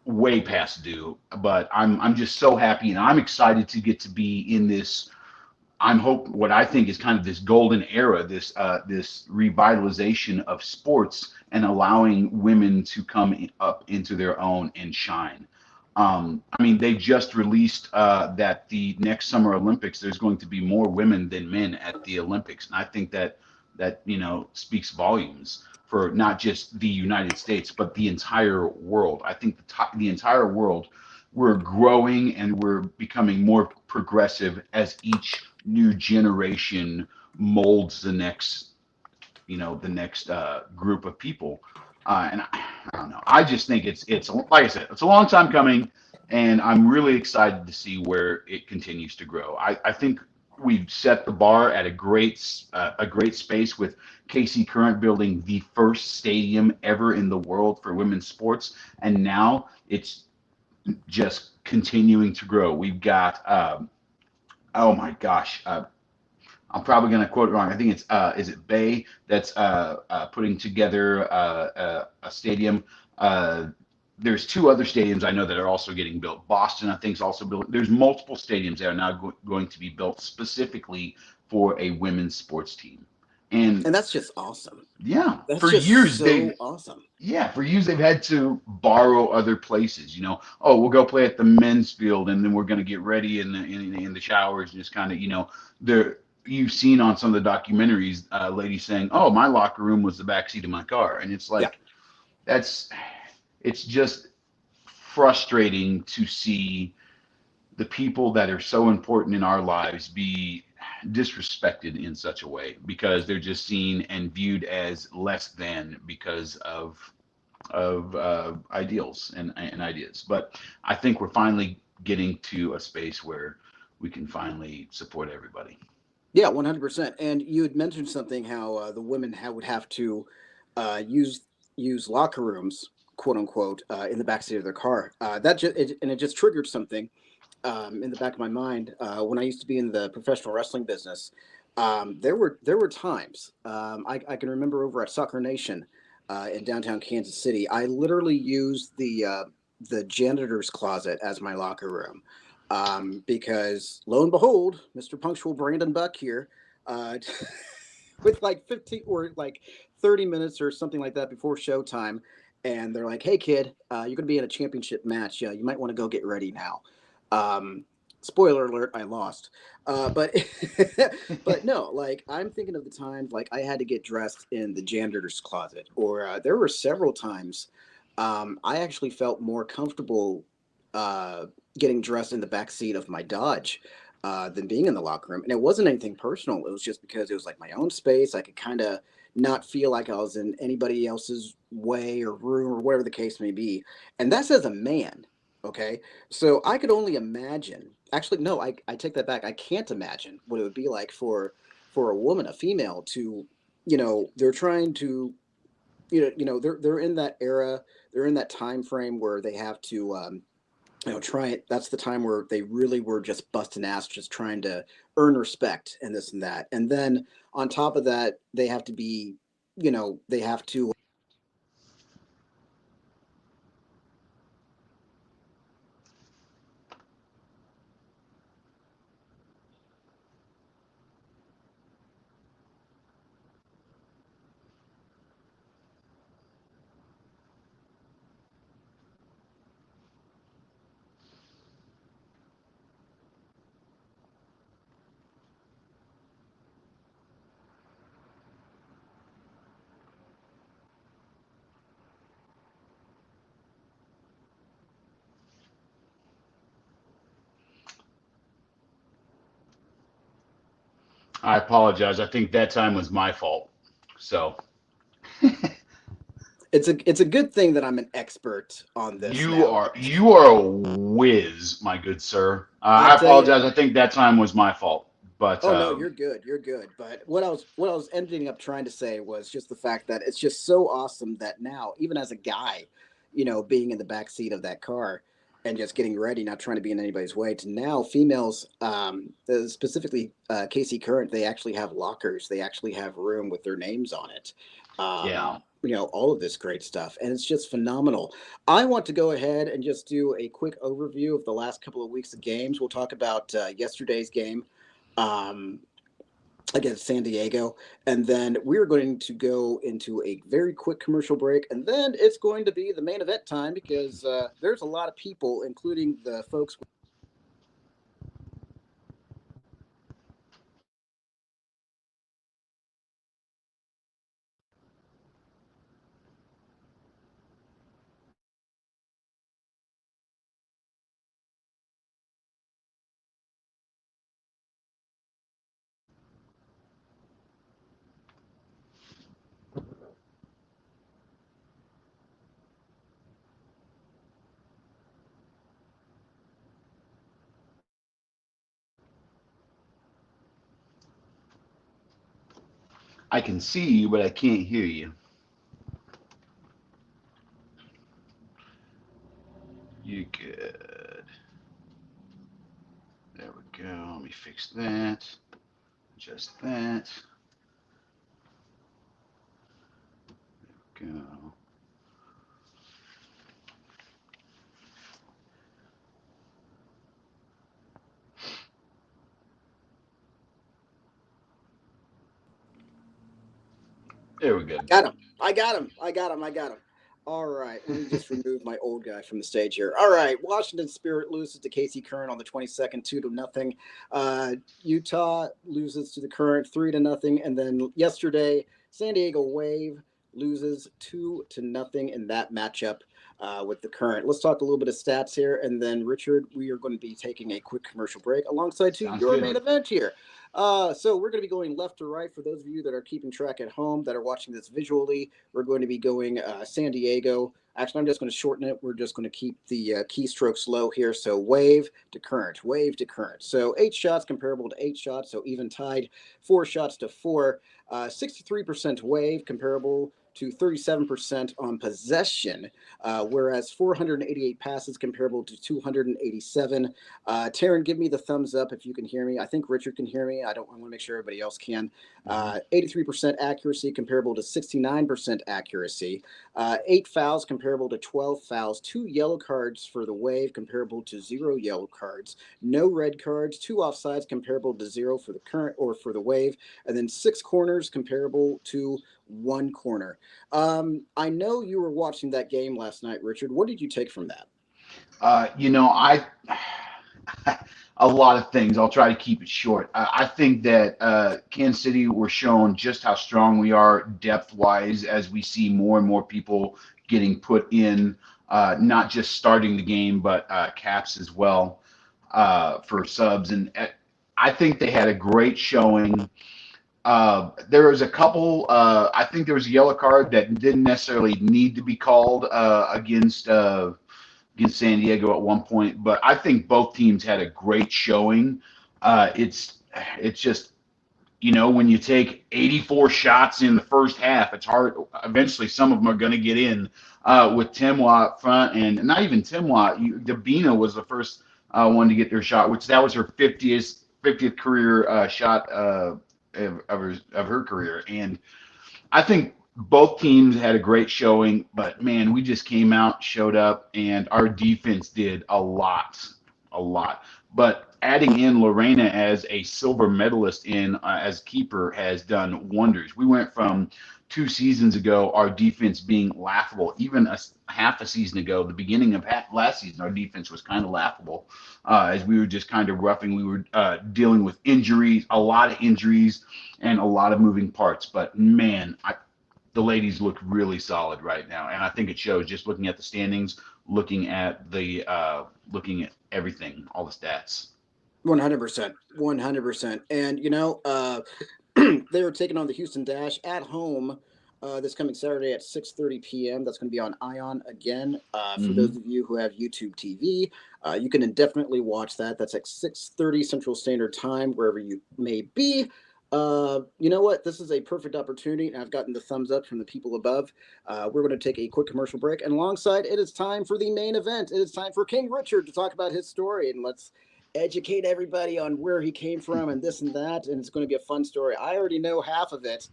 way past due, but I'm just so happy and I'm excited to get to be in this. I'm hope what I think is kind of this golden era, this revitalization of sports and allowing women to come up into their own and shine. I mean, they just released that the next Summer Olympics, there's going to be more women than men at the Olympics, and I think that speaks volumes for not just the United States but the entire world. I think the entire world, we're growing and we're becoming more progressive as each new generation molds the next group of people. And I don't know. I just think it's like I said, it's a long time coming, and I'm really excited to see where it continues to grow. I think we've set the bar at a great space with KC Current building the first stadium ever in the world for women's sports, and now it's just continuing to grow. We've got oh my gosh, I'm probably going to quote it wrong. I think it's is it Bay that's putting together a stadium. There's two other stadiums I know that are also getting built. Boston, I think, is also built. There's multiple stadiums that are now going to be built specifically for a women's sports team. And And that's just awesome. yeah, That's for just years so awesome. they've had to borrow other places. Oh, we'll go play at the men's field, and then we're going to get ready in the showers and just kind of there. You've seen on some of the documentaries, ladies saying, "Oh, my locker room was the backseat of my car," and it's Yeah. like that's it's just frustrating to see the people that are so important in our lives be disrespected in such a way because they're just seen and viewed as less than because of ideals and ideas. But I think we're finally getting to a space where we can finally support everybody. Yeah, 100%. And you had mentioned something how the women would have to use locker rooms, quote unquote, in the backseat of their car. And it just triggered something in the back of my mind when I used to be in the professional wrestling business. There were times I can remember over at Soccer Nation in downtown Kansas City. I literally used the janitor's closet as my locker room because lo and behold, Mr. Punctual Brandon Buck here, uh, with like 15 or like 30 minutes or something like that before showtime. And they're like, "Hey, kid, you're going to be in a championship match. Yeah, you might want to go get ready now." Um, Spoiler alert, I lost. But but no, like I'm thinking of the times like I had to get dressed in the janitor's closet, or there were several times I actually felt more comfortable uh, getting dressed in the back seat of my Dodge than being in the locker room. And it wasn't anything personal. It was just because it was like my own space. I could kind of not feel like I was in anybody else's way or room or whatever the case may be. And that's as a man. Okay. So I could only imagine. Actually, no, I take that back. I can't imagine what it would be like for a woman, a female, to, they're trying to, they're in that era, they're in that time frame where they have to try it. That's the time where they really were just busting ass, just trying to earn respect and this and that. And then on top of that, they have to be, they have to. I apologize. I think that time was my fault. So It's a good thing that I'm an expert on this you now. are you are a whiz, my good sir. I I tell you. apologize. I think that time was my fault. But Oh no, you're good. You're good. But what I was ending up trying to say was just the fact that it's just so awesome that now, even as a guy, being in the back seat of that car. and just getting ready, not trying to be in anybody's way, to now females, specifically KC Current, they actually have lockers. They actually have room with their names on it. Yeah. All of this great stuff. And it's just phenomenal. I want to go ahead and just do a quick overview of the last couple of weeks of games. We'll talk about yesterday's game. Against San Diego. And then we're going to go into a very quick commercial break. And then it's going to be the main event time because there's a lot of people, including the folks. I can see you, but I can't hear you. You good. There we go. Let me fix that. Just that. Go. There we go. I got him. All right, let me just remove my old guy from the stage here. All right, Washington Spirit loses to KC Current on the 22nd, 2-0. Utah loses to the Current 3-0, and then yesterday San Diego Wave loses 2-0 in that matchup with the Current. Let's talk a little bit of stats here, and then Richard, we are going to be taking a quick commercial break alongside Sounds your good. main event here. So we're going to be going left to right. For those of you that are keeping track at home that are watching this visually, we're going to be going San Diego. Actually, I'm just going to shorten it. We're just going to keep the keystrokes low here. So wave to current, wave to current. So 8 shots comparable to 8 shots. So even tied, 4 shots to 4. 63% wave comparable to 37% on possession, whereas 488 passes comparable to 287. Taryn, give me the thumbs up if you can hear me. I think Richard can hear me. I want to make sure everybody else can. 83% accuracy comparable to 69% accuracy. 8 fouls comparable to 12 fouls. 2 yellow cards for the Wave comparable to 0 yellow cards. No red cards. 2 offsides comparable to 0 for the Current or for the Wave. And then 6 corners comparable to 1 corner. I know you were watching that game last night, Richard. What did you take from that? I a lot of things. I'll try to keep it short. I think that Kansas City, we're showing just how strong we are depth-wise as we see more and more people getting put in, not just starting the game, but caps as well for subs. And I think they had a great showing. There was a couple. I think there was a yellow card that didn't necessarily need to be called against San Diego at one point, but I think both teams had a great showing. It's just when you take 84 shots in the first half, it's hard. Eventually, some of them are going to get in. With Timwa up front, and not even Timwa, Dabina was the first one to get their shot, which that was her 50th career shot of her career, and I think both teams had a great showing, but man, we just came out, showed up, and our defense did a lot. But adding in Lorena as a silver medalist as keeper has done wonders. We went from 2 seasons ago, our defense being laughable. Even half a season ago, the beginning of last season, our defense was kind of laughable as we were just kind of roughing. We were dealing with injuries, a lot of injuries, and a lot of moving parts. But man, the ladies look really solid right now, and I think it shows just looking at the standings, looking at everything, all the stats. 100%. And they were taking on the Houston Dash at home this coming Saturday at 6:30 p.m. That's going to be on Ion again. For those of you who have YouTube TV, you can indefinitely watch that. That's at 6:30 Central Standard Time, wherever you may be. You know what? This is a perfect opportunity, and I've gotten the thumbs up from the people above. We're going to take a quick commercial break, and alongside it is time for the main event. It is time for King Richard to talk about his story, and let's educate everybody on where he came from and this and that. And it's going to be a fun story. I already know half of it.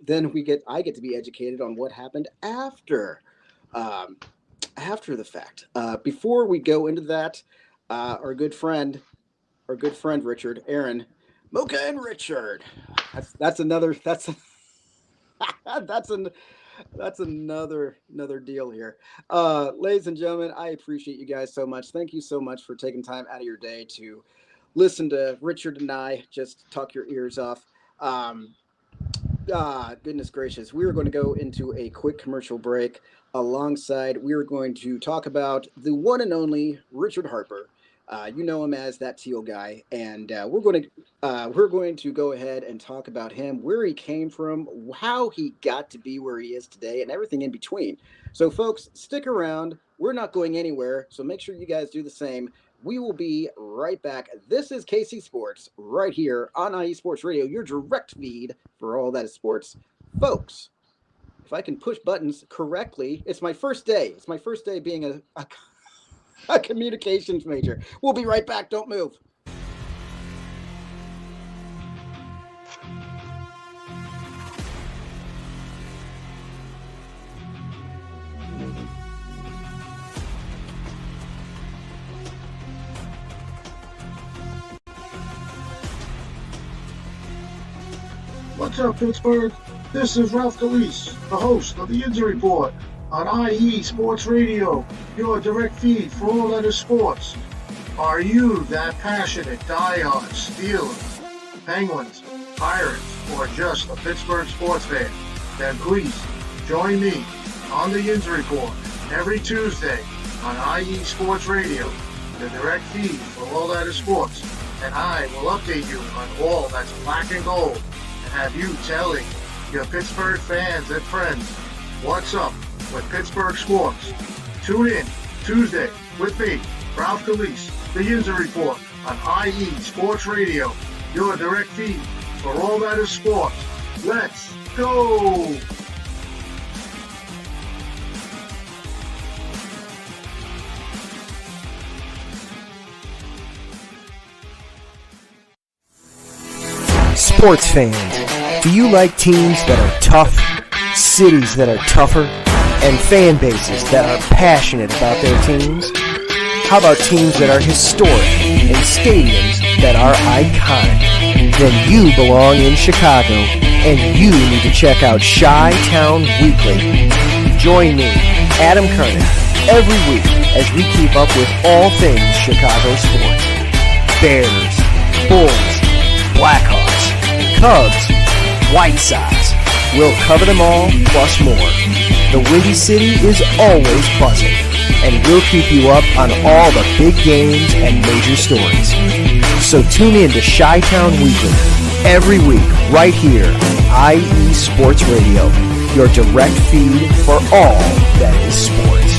Then I get to be educated on what happened after the fact. Before we go into that, our good friend Richard, Aaron, Mocha and Richard. That's another that's another deal here. Ladies and gentlemen, I appreciate you guys so much. Thank you so much for taking time out of your day to listen to Richard and I just talk your ears off. Goodness gracious. We are going to go into a quick commercial break. Alongside, we are going to talk about the one and only Richard Harper. You know him as that teal guy, and we're going to go ahead and talk about him, where he came from, how he got to be where he is today, and everything in between. So, folks, stick around. We're not going anywhere, so make sure you guys do the same. We will be right back. This is KC Sports right here on IE Sports Radio, your direct feed for all that is sports, folks. If I can push buttons correctly, it's my first day. It's my first day being a communications major. We'll be right back. Don't move. What's up, Pittsburgh? This is Ralph DeLeese, the host of the Injury Report on IE Sports Radio, your direct feed for all that is sports. Are you that passionate, diehard Steelers, Penguins, Pirates, or just a Pittsburgh sports fan? Then please join me on the Injury Report every Tuesday on IE Sports Radio, the direct feed for all that is sports. And I will update you on all that's black and gold and have you telling your Pittsburgh fans and friends what's up with Pittsburgh sports. Tune in Tuesday with me, Ralph DeLeese, the Injury Report on IE Sports Radio, your direct feed for all that is sports. Let's go! Sports fans, do you like teams that are tough, cities that are tougher, and fan bases that are passionate about their teams? How about teams that are historic and stadiums that are iconic? Then you belong in Chicago, and you need to check out Chi-Town Weekly. Join me, Adam Kernan, every week as we keep up with all things Chicago sports. Bears, Bulls, Blackhawks, Cubs, White Sox. We'll cover them all, plus more. The Windy City is always buzzing, and we'll keep you up on all the big games and major stories. So tune in to Chi-Town Weekly every week right here on IE Sports Radio, your direct feed for all that is sports.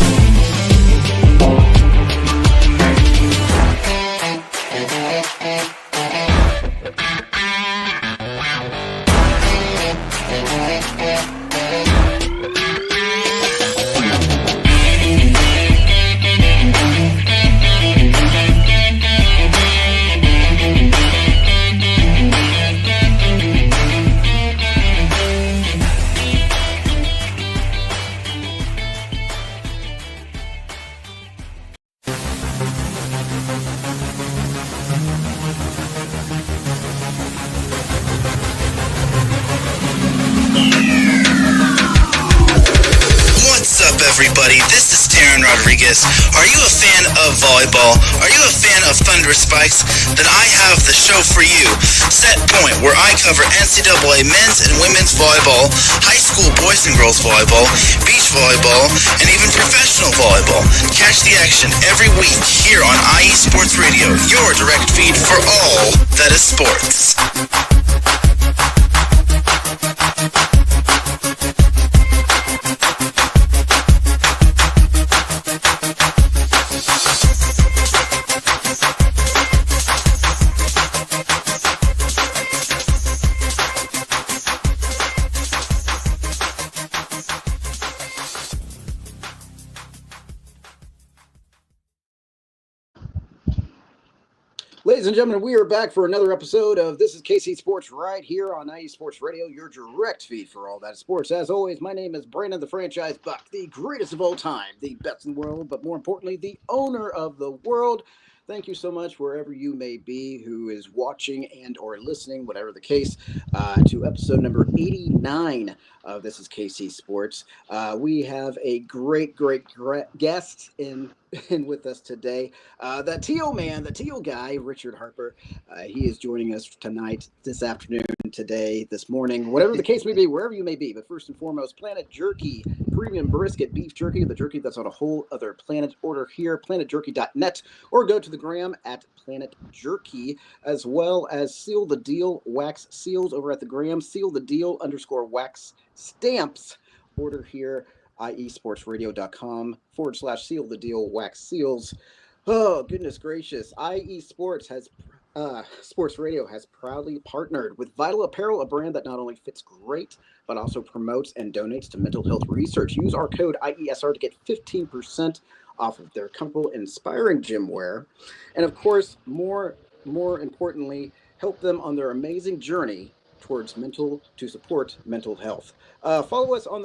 Everybody, this is Darren Rodriguez. Are you a fan of volleyball? Are you a fan of Thunderous Spikes? Then I have the show for you, Set Point, where I cover NCAA men's and women's volleyball, high school boys and girls volleyball, beach volleyball, and even professional volleyball. Catch the action every week here on IE Sports Radio, your direct feed for all that is sports. Ladies and gentlemen, we are back for another episode of This is KC Sports right here on IE Sports Radio, your direct feed for all that sports. As always, my name is Brandon the Franchise Buck, the greatest of all time, the best in the world, but more importantly, the owner of the world. Thank you so much, wherever you may be, who is watching and or listening, whatever the case, to episode number 89 of This is KC Sports. We have a great guest in with us today. The Teal man, the Teal guy, Richard Harper. He is joining us tonight, this afternoon, today, this morning, whatever the case may be, wherever you may be. But first and foremost, Planet Jerky, premium brisket beef jerky, the jerky that's on a whole other planet. Order here, planetjerky.net, or go to the gram at Planet Jerky, as well as Seal the Deal wax seals over at the gram, Seal the Deal _wax stamps. Order here, iesportsradio.com/seal the deal wax seals. Oh, goodness gracious. IE Sports Radio has proudly partnered with Vital Apparel, a brand that not only fits great, but also promotes and donates to mental health research. Use our code IESR to get 15% off of their comfortable, inspiring gym wear. And of course, more importantly, help them on their amazing journey towards support mental health. Follow us on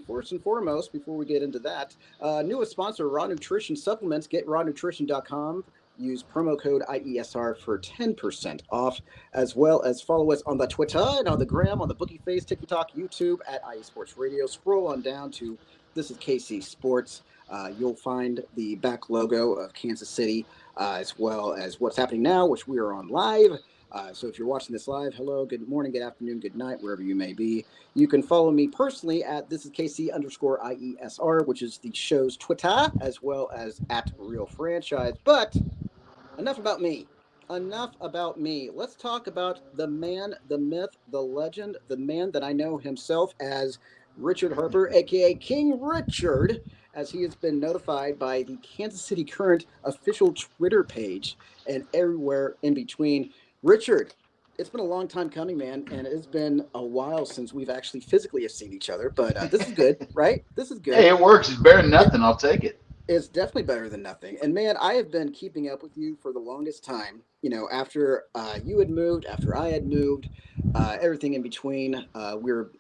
first and foremost, before we get into that, newest sponsor, Raw Nutrition Supplements. Get rawnutrition.com. Use promo code IESR for 10% off, as well as follow us on the Twitter and on the gram, on the Bookie Face, TikTok, YouTube at IE Sports Radio. Scroll on down to This is KC Sports. You'll find the back logo of Kansas City, as well as what's happening now, which we are on live. So if you're watching this live, hello, good morning, good afternoon, good night, wherever you may be. You can follow me personally at thisiskc_IESR, which is the show's Twitter, as well as at Real Franchise. But enough about me. Let's talk about the man, the myth, the legend, the man that I know himself as Richard Harper, a.k.a. King Richard, as he has been notified by the Kansas City Current official Twitter page and everywhere in between. Richard, it's been a long time coming, man, and it's been a while since we've actually physically have seen each other, but this is good, right? This is good. Hey, it works. It's better than nothing. I'll take it. It's definitely better than nothing. And man, I have been keeping up with you for the longest time. You know, after you had moved, after I had moved, everything in between. We were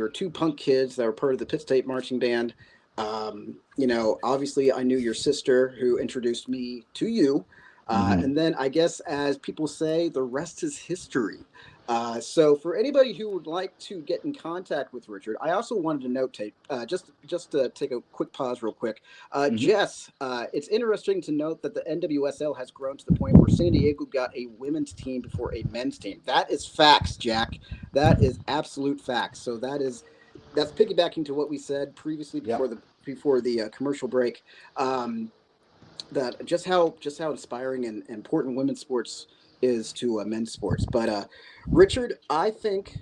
two punk kids that were part of the Pitt State marching band. Obviously I knew your sister, who introduced me to you. And then I guess, as people say, the rest is history. So for anybody who would like to get in contact with Richard, I also wanted to notate, just to take a quick pause real quick. Jess, it's interesting to note that the NWSL has grown to the point where San Diego got a women's team before a men's team. That is facts, Jack. That is absolute facts. So that's piggybacking to what we said previously before the commercial break. That just how inspiring and important women's sports is to men's sports. But Richard, I think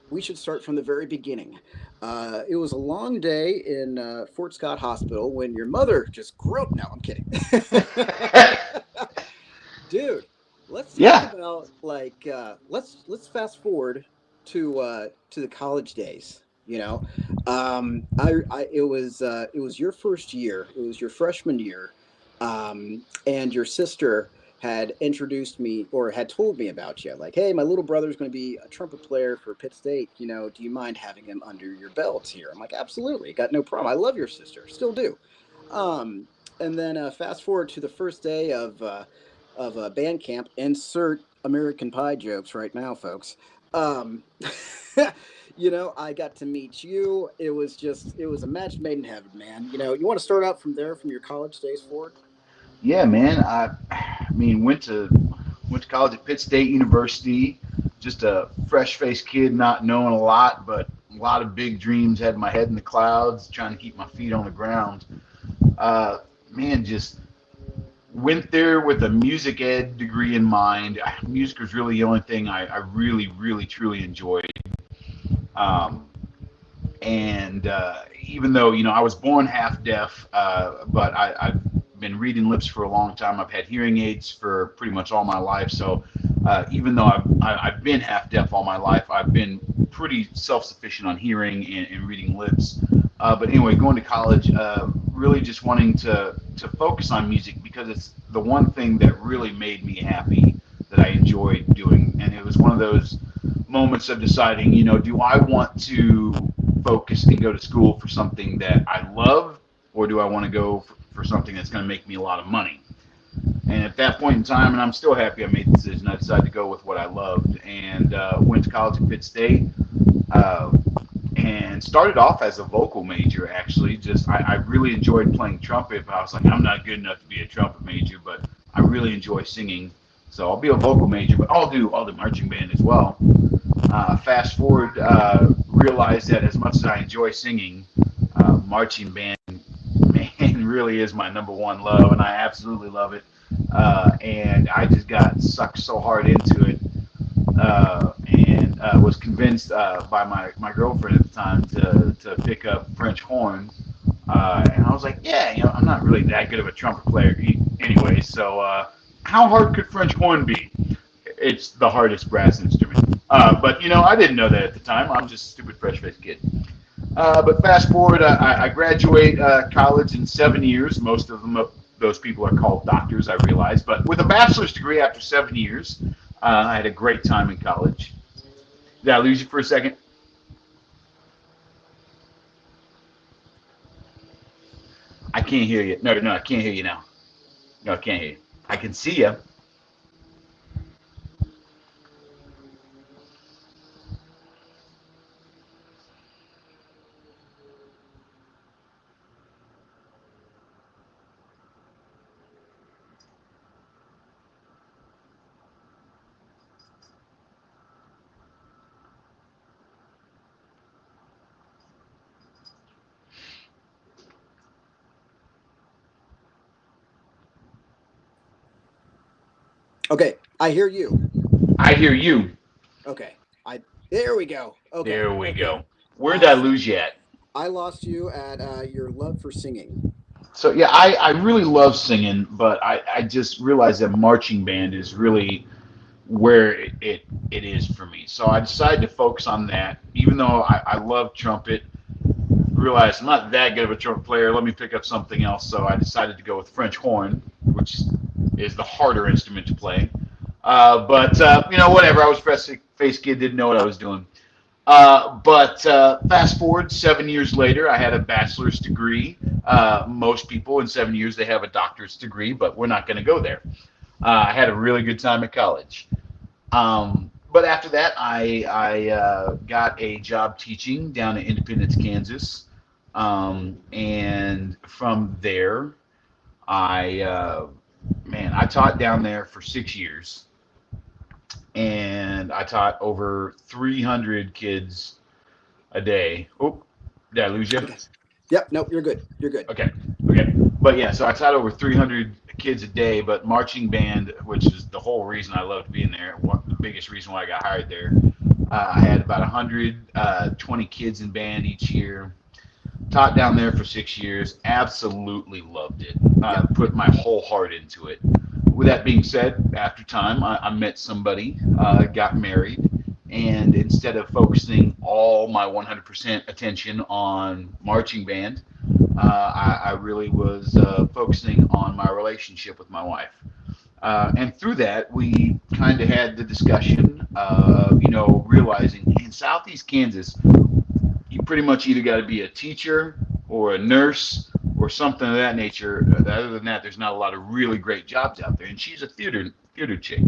we should start from the very beginning. It was a long day in Fort Scott Hospital when your mother just groped. No, I'm kidding. Dude, let's talk about let's fast forward to the college days. You know, it was your first year. It was your freshman year. And your sister had introduced me, or had told me about you, like, hey, my little brother's going to be a trumpet player for Pitt State. You know, do you mind having him under your belt here? I'm like, absolutely, got no problem. I love your sister, still do. And then fast forward to the first day of band camp. Insert American Pie jokes right now, folks. You know, I got to meet you. It was a match made in heaven, man. You know, you want to start out from there, from your college days forward? Yeah, man. I went to college at Pitt State University. Just a fresh-faced kid, not knowing a lot, but a lot of big dreams. Had my head in the clouds, trying to keep my feet on the ground. Just went there with a music ed degree in mind. Music was really the only thing I really, really, truly enjoyed. Even though, I was born half deaf, but I've been reading lips for a long time. I've had hearing aids for pretty much all my life. So even though I've been half deaf all my life, I've been pretty self-sufficient on hearing and reading lips. But anyway, going to college, really just wanting to focus on music because it's the one thing that really made me happy that I enjoyed doing. And it was one of those moments of deciding, do I want to focus and go to school for something that I love, or do I want to go for something that's going to make me a lot of money? And at that point in time, and I'm still happy I made the decision, I decided to go with what I loved and went to college at Pitt State. And started off as a vocal major, actually. I really enjoyed playing trumpet, but I was like, I'm not good enough to be a trumpet major, but I really enjoy singing. So I'll be a vocal major, but I'll do marching band as well. Fast forward, realized that as much as I enjoy singing, marching band, man, really is my number one love, and I absolutely love it. And I just got sucked so hard into it. And was convinced by my girlfriend at the time to pick up French horn. And I was like, yeah, I'm not really that good of a trumpet player anyway, so how hard could French horn be? It's the hardest brass instrument. But, I didn't know that at the time. I'm just a stupid fresh-faced kid. But fast forward, I graduate college in 7 years. Most of them, those people are called doctors, I realize. But with a bachelor's degree after 7 years, I had a great time in college. Did I lose you for a second? I can't hear you. No, I can't hear you now. No, I can't hear you. I can see you. Okay, I hear you. I hear you. Okay, there we go. Okay, there we okay. go. Where did I lose you at? I lost you at your love for singing. So yeah, I really love singing, but I just realized that marching band is really where it is for me. So I decided to focus on that, even though I love trumpet. Realized I'm not that good of a trumpet player. Let me pick up something else. So I decided to go with French horn, which is the harder instrument to play. But whatever. I was a fresh-faced kid, didn't know what I was doing. But fast forward 7 years later, I had a bachelor's degree. Most people in 7 years, they have a doctorate degree, but we're not going to go there. I had a really good time at college. But after that, I got a job teaching down in Independence, Kansas. And from there, I taught down there for 6 years. And I taught over 300 kids a day. Oh, did I lose you? Okay. Yep, nope, you're good. You're good. Okay. But yeah, so I taught over 300 kids a day, but marching band, which is the whole reason I loved being there, the biggest reason why I got hired there, I had about 120 kids in band each year. Taught down there for 6 years, absolutely loved it. Put my whole heart into it. With that being said, after time, I met somebody, got married, and instead of focusing all my 100% attention on marching band, I really was focusing on my relationship with my wife. And through that, we kind of had the discussion of, realizing in Southeast Kansas, you pretty much either got to be a teacher or a nurse or something of that nature. Other than that, there's not a lot of really great jobs out there. And she's a theater chick,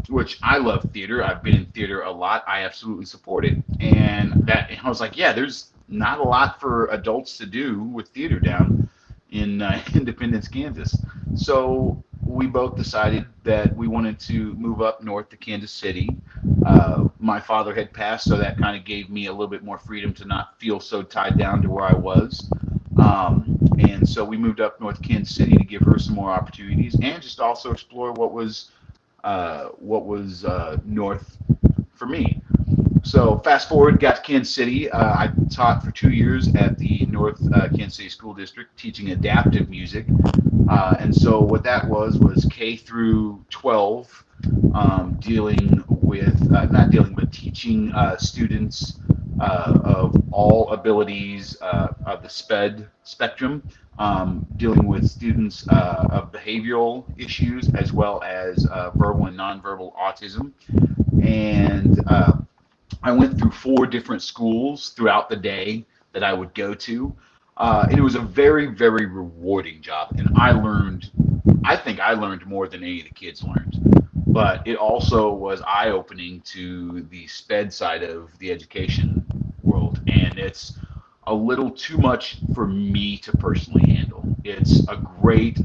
which I love theater. I've been in theater a lot. I absolutely support it. And I was like, yeah, there's not a lot for adults to do with theater down in Independence, Kansas. So we both decided that we wanted to move up north to Kansas City. My father had passed, so that kind of gave me a little bit more freedom to not feel so tied down to where I was. And so we moved up north to Kansas City to give her some more opportunities and just also explore what was north for me. So fast forward, got to Kansas City. I taught for 2 years at the North Kansas City School District, teaching adaptive music. And so what that was K through 12, teaching students of all abilities of the SPED spectrum, dealing with students of behavioral issues as well as verbal and nonverbal autism. And I went through 4 different schools throughout the day that I would go to. And it was a very, very rewarding job. And I think I learned more than any of the kids learned. But it also was eye-opening to the SPED side of the education world. And it's a little too much for me to personally handle. It's a great,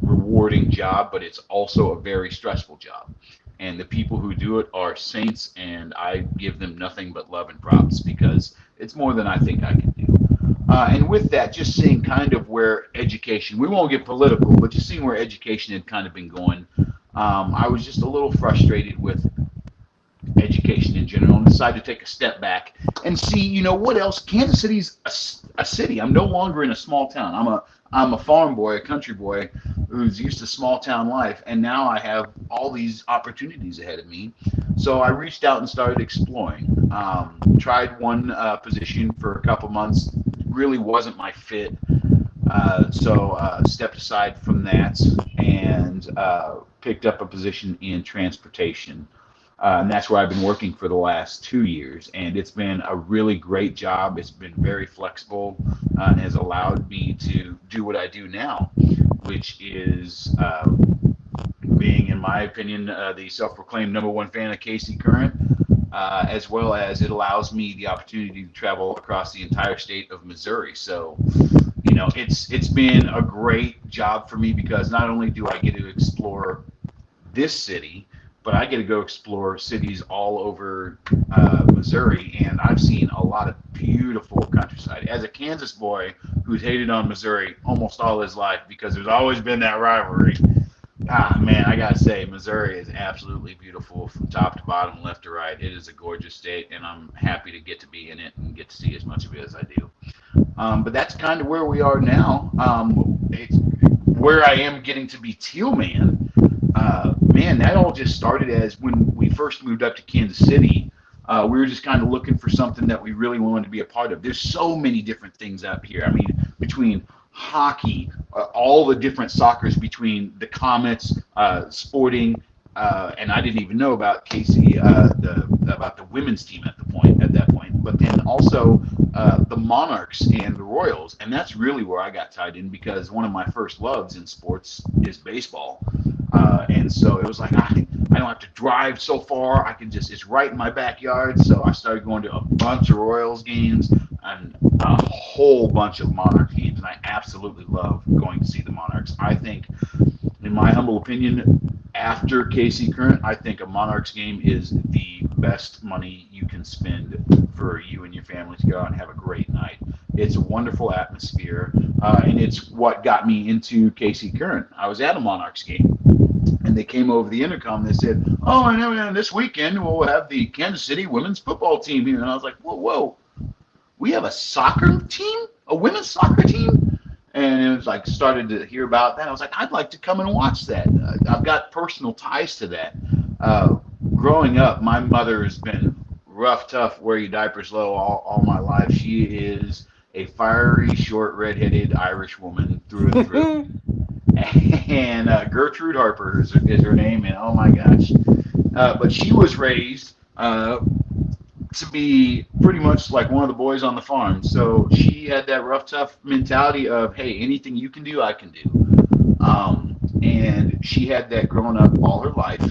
rewarding job, but it's also a very stressful job. And the people who do it are saints, and I give them nothing but love and props because it's more than I think I can do. And with that, just seeing kind of where education, we won't get political, but just seeing where education had kind of been going, I was just a little frustrated with education in general and decided to take a step back and see, what else. Kansas City's a city. I'm no longer in a small town. I'm a farm boy, a country boy who's used to small town life, and now I have all these opportunities ahead of me. So I reached out and started exploring. Tried one position for a couple months, really wasn't my fit. So stepped aside from that and picked up a position in transportation. And that's where I've been working for the last 2 years. And it's been a really great job. It's been very flexible and has allowed me to do what I do now, which is being, in my opinion, the self-proclaimed #1 fan of KC Current, as well as it allows me the opportunity to travel across the entire state of Missouri. So, it's been a great job for me because not only do I get to explore this city, but I get to go explore cities all over Missouri, and I've seen a lot of beautiful countryside. As a Kansas boy who's hated on Missouri almost all his life because there's always been that rivalry, man, I gotta say, Missouri is absolutely beautiful from top to bottom, left to right. It is a gorgeous state, and I'm happy to get to be in it and get to see as much of it as I do. But that's kind of where we are now. It's where I am getting to be Teal Man. Man, that all just started as when we first moved up to Kansas City. We were just kind of looking for something that we really wanted to be a part of. There's so many different things up here. I mean, between hockey, all the different soccers, between the Comets, sporting, and I didn't even know about Casey, about the women's team at that point. But then also the Monarchs and the Royals, and that's really where I got tied in because one of my first loves in sports is baseball. And so it was like, I don't have to drive so far. It's right in my backyard. So I started going to a bunch of Royals games and a whole bunch of Monarchs games. And I absolutely love going to see the Monarchs. I think, in my humble opinion, after KC Current, I think a Monarchs game is the best money you can spend for you and your family to go out and have a great night. It's a wonderful atmosphere, and it's what got me into KC Current. I was at a Monarchs game, and they came over the intercom and they said, "Oh, I know, this weekend we'll have the Kansas City women's football team here." And I was like, whoa, we have a soccer team? A women's soccer team? And it was like, started to hear about that. I was like, I'd like to come and watch that. I've got personal ties to that. Growing up, my mother has been rough, tough, wear your diapers low all my life. She is a fiery, short, red-headed Irish woman through and through. And Gertrude Harper is her name, and oh my gosh. But she was raised to be pretty much like one of the boys on the farm. So she had that rough, tough mentality of, hey, anything you can do, I can do. And she had that growing up all her life.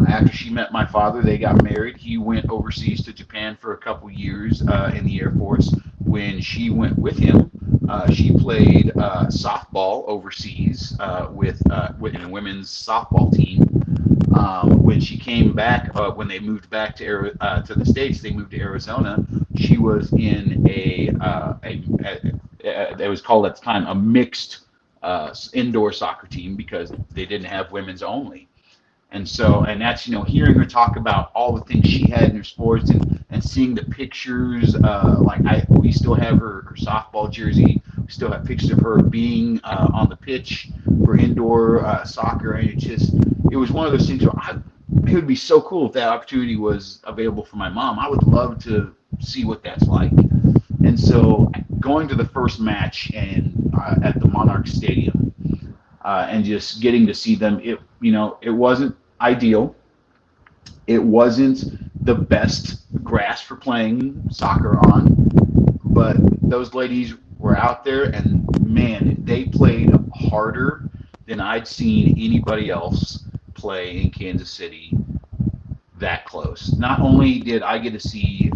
After she met my father, they got married. He went overseas to Japan for a couple years in the Air Force. When she went with him, she played softball overseas with a women's softball team. When she came back, when they moved back to the States, they moved to Arizona. She was in it was called at the time a mixed indoor soccer team because they didn't have women's only. And so, and that's, hearing her talk about all the things she had in her sports and seeing the pictures, we still have her softball jersey. We still have pictures of her being on the pitch for indoor soccer. And it was one of those things where it would be so cool if that opportunity was available for my mom. I would love to see what that's like. And so going to the first match and at the Monarch Stadium and just getting to see them, it wasn't ideal. It wasn't the best grass for playing soccer on, but those ladies were out there, and man, they played harder than I'd seen anybody else play in Kansas City that close. Not only did I get to see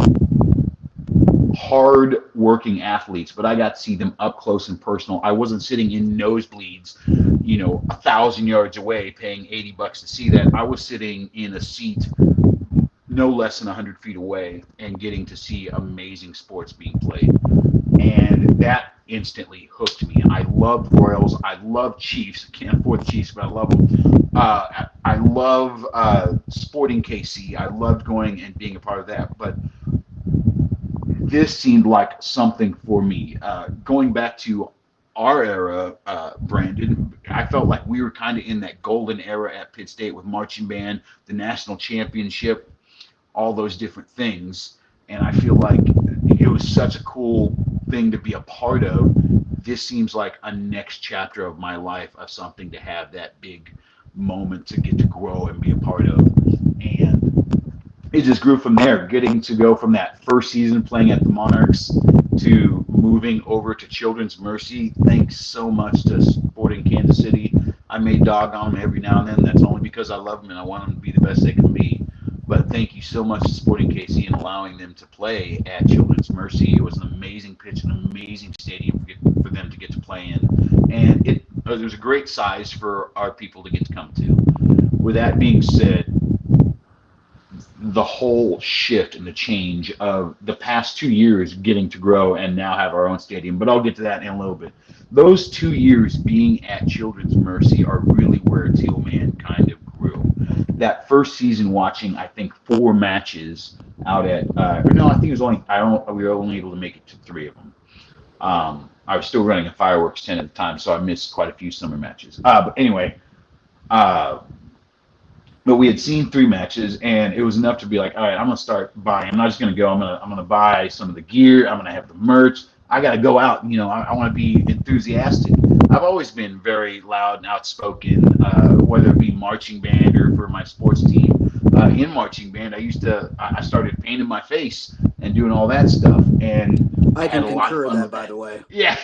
hard working athletes, but I got to see them up close and personal. I wasn't sitting in nosebleeds, 1,000 yards away paying $80 to see that. I was sitting in a seat no less than 100 feet away and getting to see amazing sports being played. And that instantly hooked me. I loved Royals. I love Chiefs. I can't afford the Chiefs, but I love them. I love Sporting KC. I loved going and being a part of that. But this seemed like something for me. Going back to our era, Brandon, I felt like we were kind of in that golden era at Pitt State with marching band, the national championship, all those different things. And I feel like it was such a cool thing to be a part of. This seems like a next chapter of my life, of something to have that big moment to get to grow and be a part of. And it just grew from there, getting to go from that first season playing at the Monarchs to moving over to Children's Mercy. Thanks so much to Sporting Kansas City. I may dog on them every now and then. That's only because I love them and I want them to be the best they can be. But thank you so much to Sporting KC and allowing them to play at Children's Mercy. It was an amazing pitch, an amazing stadium for them to get to play in. And it was a great size for our people to get to come to. With that being said, the whole shift and the change of the past 2 years getting to grow and now have our own stadium, but I'll get to that in a little bit. Those 2 years being at Children's Mercy are really where Teal Man kind of grew. That first season watching, I think, 4 matches out at, I think it was we were only able to make it to 3 of them. I was still running a fireworks tent at the time, so I missed quite a few summer matches. But anyway, but we had seen 3 matches, and it was enough to be like, all right, I'm gonna start buying. I'm not just gonna go. I'm gonna buy some of the gear. I'm gonna have the merch. I gotta go out. I want to be enthusiastic. I've always been very loud and outspoken, whether it be marching band or for my sports team. In marching band, I started painting my face and doing all that stuff, and I can concur that, by the way. Yeah,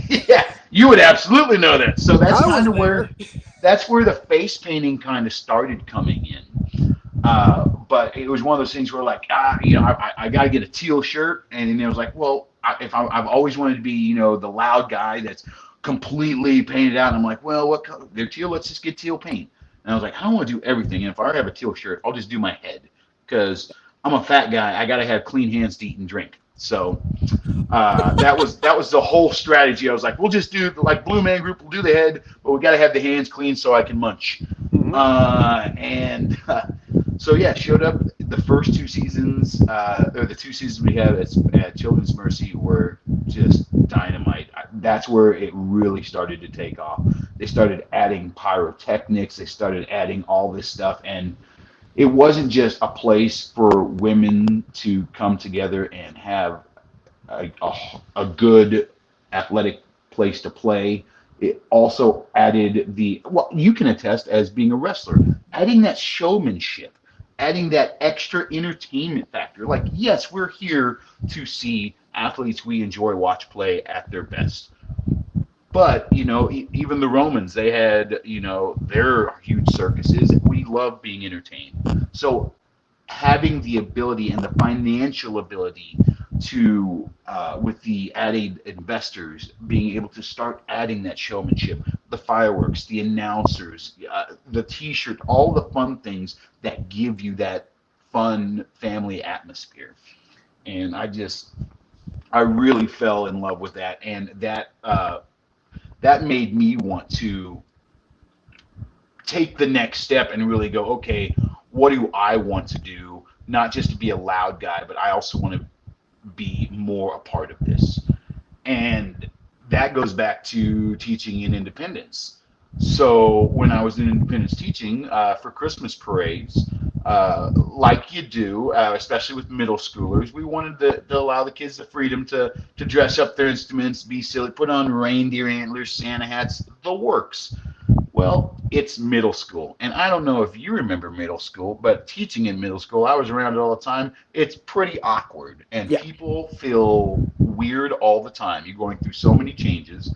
yeah, you would absolutely know that. So that's kind of where the face painting kind of started coming in. But it was one of those things where, like, I got to get a teal shirt, and then it was like, well, I've always wanted to be, the loud guy that's completely painted out. And I'm like, well, what color? They're teal. Let's just get teal paint. And I was like, I don't want to do everything. And if I have a teal shirt, I'll just do my head, because I'm a fat guy. I got to have clean hands to eat and drink. So that was the whole strategy. I was like, we'll just do like Blue Man Group. We'll do the head, but we got to have the hands clean so I can munch. So yeah, showed up the first 2 seasons, or the 2 seasons we had at Children's Mercy were just dynamite. That's where it really started to take off. They started adding pyrotechnics. They started adding all this stuff, and it wasn't just a place for women to come together and have a good athletic place to play. It also added you can attest as being a wrestler, adding that showmanship, adding that extra entertainment factor. Like, yes, we're here to see athletes we enjoy watch play at their best. But, even the Romans, they had, their huge circuses. We love being entertained. So having the ability and the financial ability to, with the added investors, being able to start adding that showmanship, the fireworks, the announcers, the T-shirt, all the fun things that give you that fun family atmosphere. And I really fell in love with that. And that made me want to take the next step and really go, okay, what do I want to do? Not just to be a loud guy, but I also want to be more a part of this. And that goes back to teaching in Independence. So when I was in Independence teaching for Christmas parades, like you do, especially with middle schoolers. We wanted to allow the kids the freedom to dress up their instruments, be silly, put on reindeer antlers, Santa hats, the works. Well, it's middle school. And I don't know if you remember middle school, but teaching in middle school, I was around it all the time. It's pretty awkward, and Yeah. people feel weird all the time. You're going through so many changes.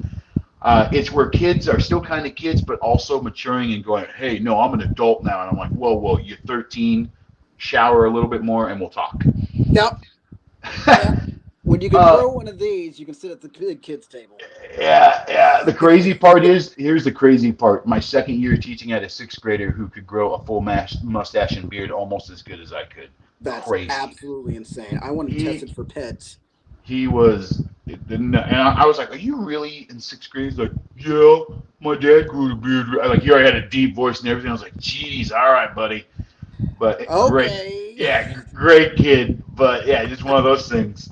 It's where kids are still kind of kids, but also maturing and going, hey, no, I'm an adult now. And I'm like, whoa, whoa, you're 13. Shower a little bit more, and we'll talk. Now, when you can grow one of these, you can sit at the big kids table. Yeah. The crazy part is, here's the crazy part. My second year teaching, I had a sixth grader who could grow a full mustache and beard almost as good as I could. That's Crazy. absolutely insane. I want to test it for pets. He was, and I was like, "Are you really in sixth grade?" He's like, "Yeah, my dad grew the beard." Like he already had a deep voice and everything. I was like, "Geez, all right, buddy." But okay. great kid. But yeah, just one of those things.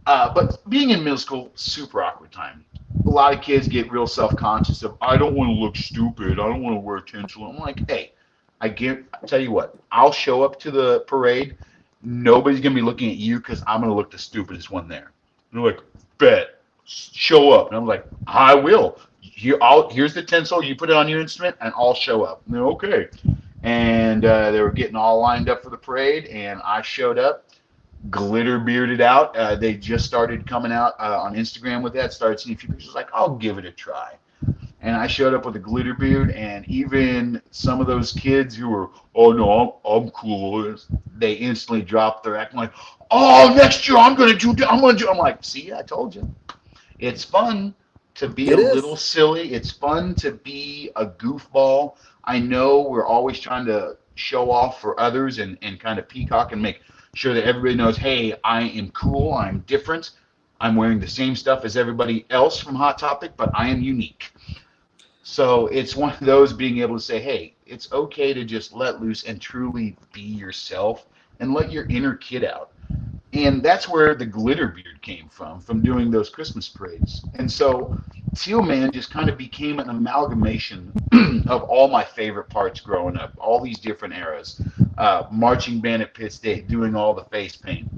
But being in middle school, super awkward time. A lot of kids get real self-conscious of, I don't want to look stupid. I don't want to wear attention. I'm like, hey, I tell you what, I'll show up to the parade. Nobody's gonna be looking at you because I'm gonna look the stupidest one there. And they're like, bet, show up. And I'm like, I will. Here's the tinsel. You put it on your instrument, and I'll show up. And they're okay. And they were getting all lined up for the parade, and I showed up, glitter bearded out. They just started coming out on Instagram with that. Started seeing a few pictures. Like, I'll give it a try. And I showed up with a glitter beard, and even some of those kids who were, oh no, I'm cool, they instantly dropped their act. I'm like, oh, next year I'm gonna do. I'm like, see, I told you. It's fun to be a little silly. It's fun to be a goofball. I know we're always trying to show off for others and kind of peacock and make sure that everybody knows, hey, I am cool, I'm different, I'm wearing the same stuff as everybody else from Hot Topic, but I am unique. So it's one of those being able to say, hey, it's okay to just let loose and truly be yourself and let your inner kid out. And that's where the glitter beard came from doing those Christmas parades. And so Teal Man just kind of became an amalgamation of all my favorite parts growing up, all these different eras. Marching band at Pitt State, doing all the face paint.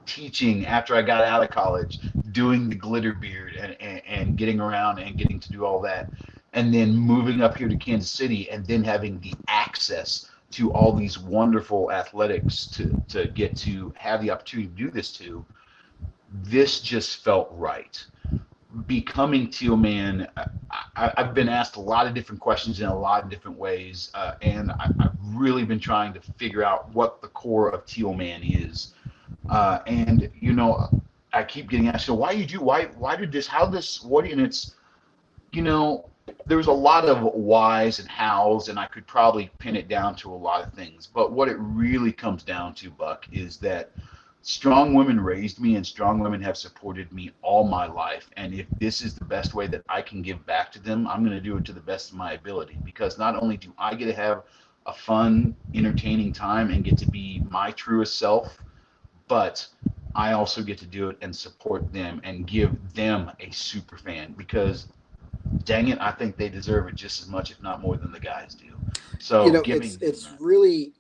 Teaching after I got out of college, doing the glitter beard and getting around and getting to do all that. And then moving up here to Kansas City and then having the access to all these wonderful athletics to get to have the opportunity to do this to, this just felt right. Becoming Teal Man, I've been asked a lot of different questions in a lot of different ways, and I've really been trying to figure out what the core of Teal Man is. And you know, I keep getting asked, so why did this, how this, what, and it's, you know, there's a lot of whys and hows, and I could probably pin it down to a lot of things. But what it really comes down to, Buck, is that strong women raised me and strong women have supported me all my life. And if this is the best way that I can give back to them, I'm going to do it to the best of my ability, because not only do I get to have a fun, entertaining time and get to be my truest self, but I also get to do it and support them and give them a super fan, because dang it, I think they deserve it just as much, if not more, than the guys do. So, you know, it's really,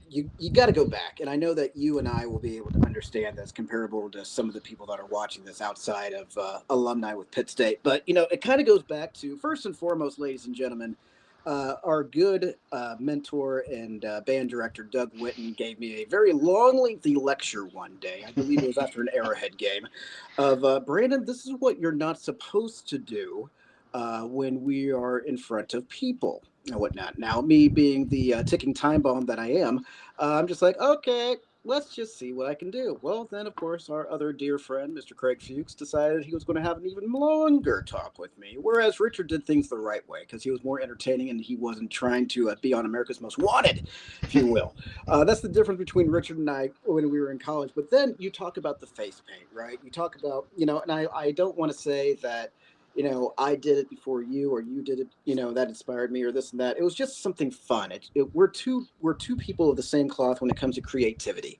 you got to go back, and I know that you and I will be able to understand that's comparable to some of the people that are watching this outside of alumni with Pitt State. But you know, it kind of goes back to, first and foremost, ladies and gentlemen, our good mentor and band director Doug Witten gave me a very long, lengthy lecture one day. I believe it was after an Arrowhead game of Brandon, this is what you're not supposed to do when we are in front of people and whatnot. Now, me being the ticking time bomb that I am, I'm just like, okay, let's just see what I can do. Well, then, of course, our other dear friend, Mr. Craig Fuchs, decided he was going to have an even longer talk with me, whereas Richard did things the right way because he was more entertaining and he wasn't trying to be on America's Most Wanted, if you will. That's the difference between Richard and I when we were in college. But then you talk about the face paint, right? You talk about, you know, and I don't want to say that, you know, I did it before you, or you did it, you know, that inspired me, or this and that. It was just something fun. We're two people of the same cloth when it comes to creativity.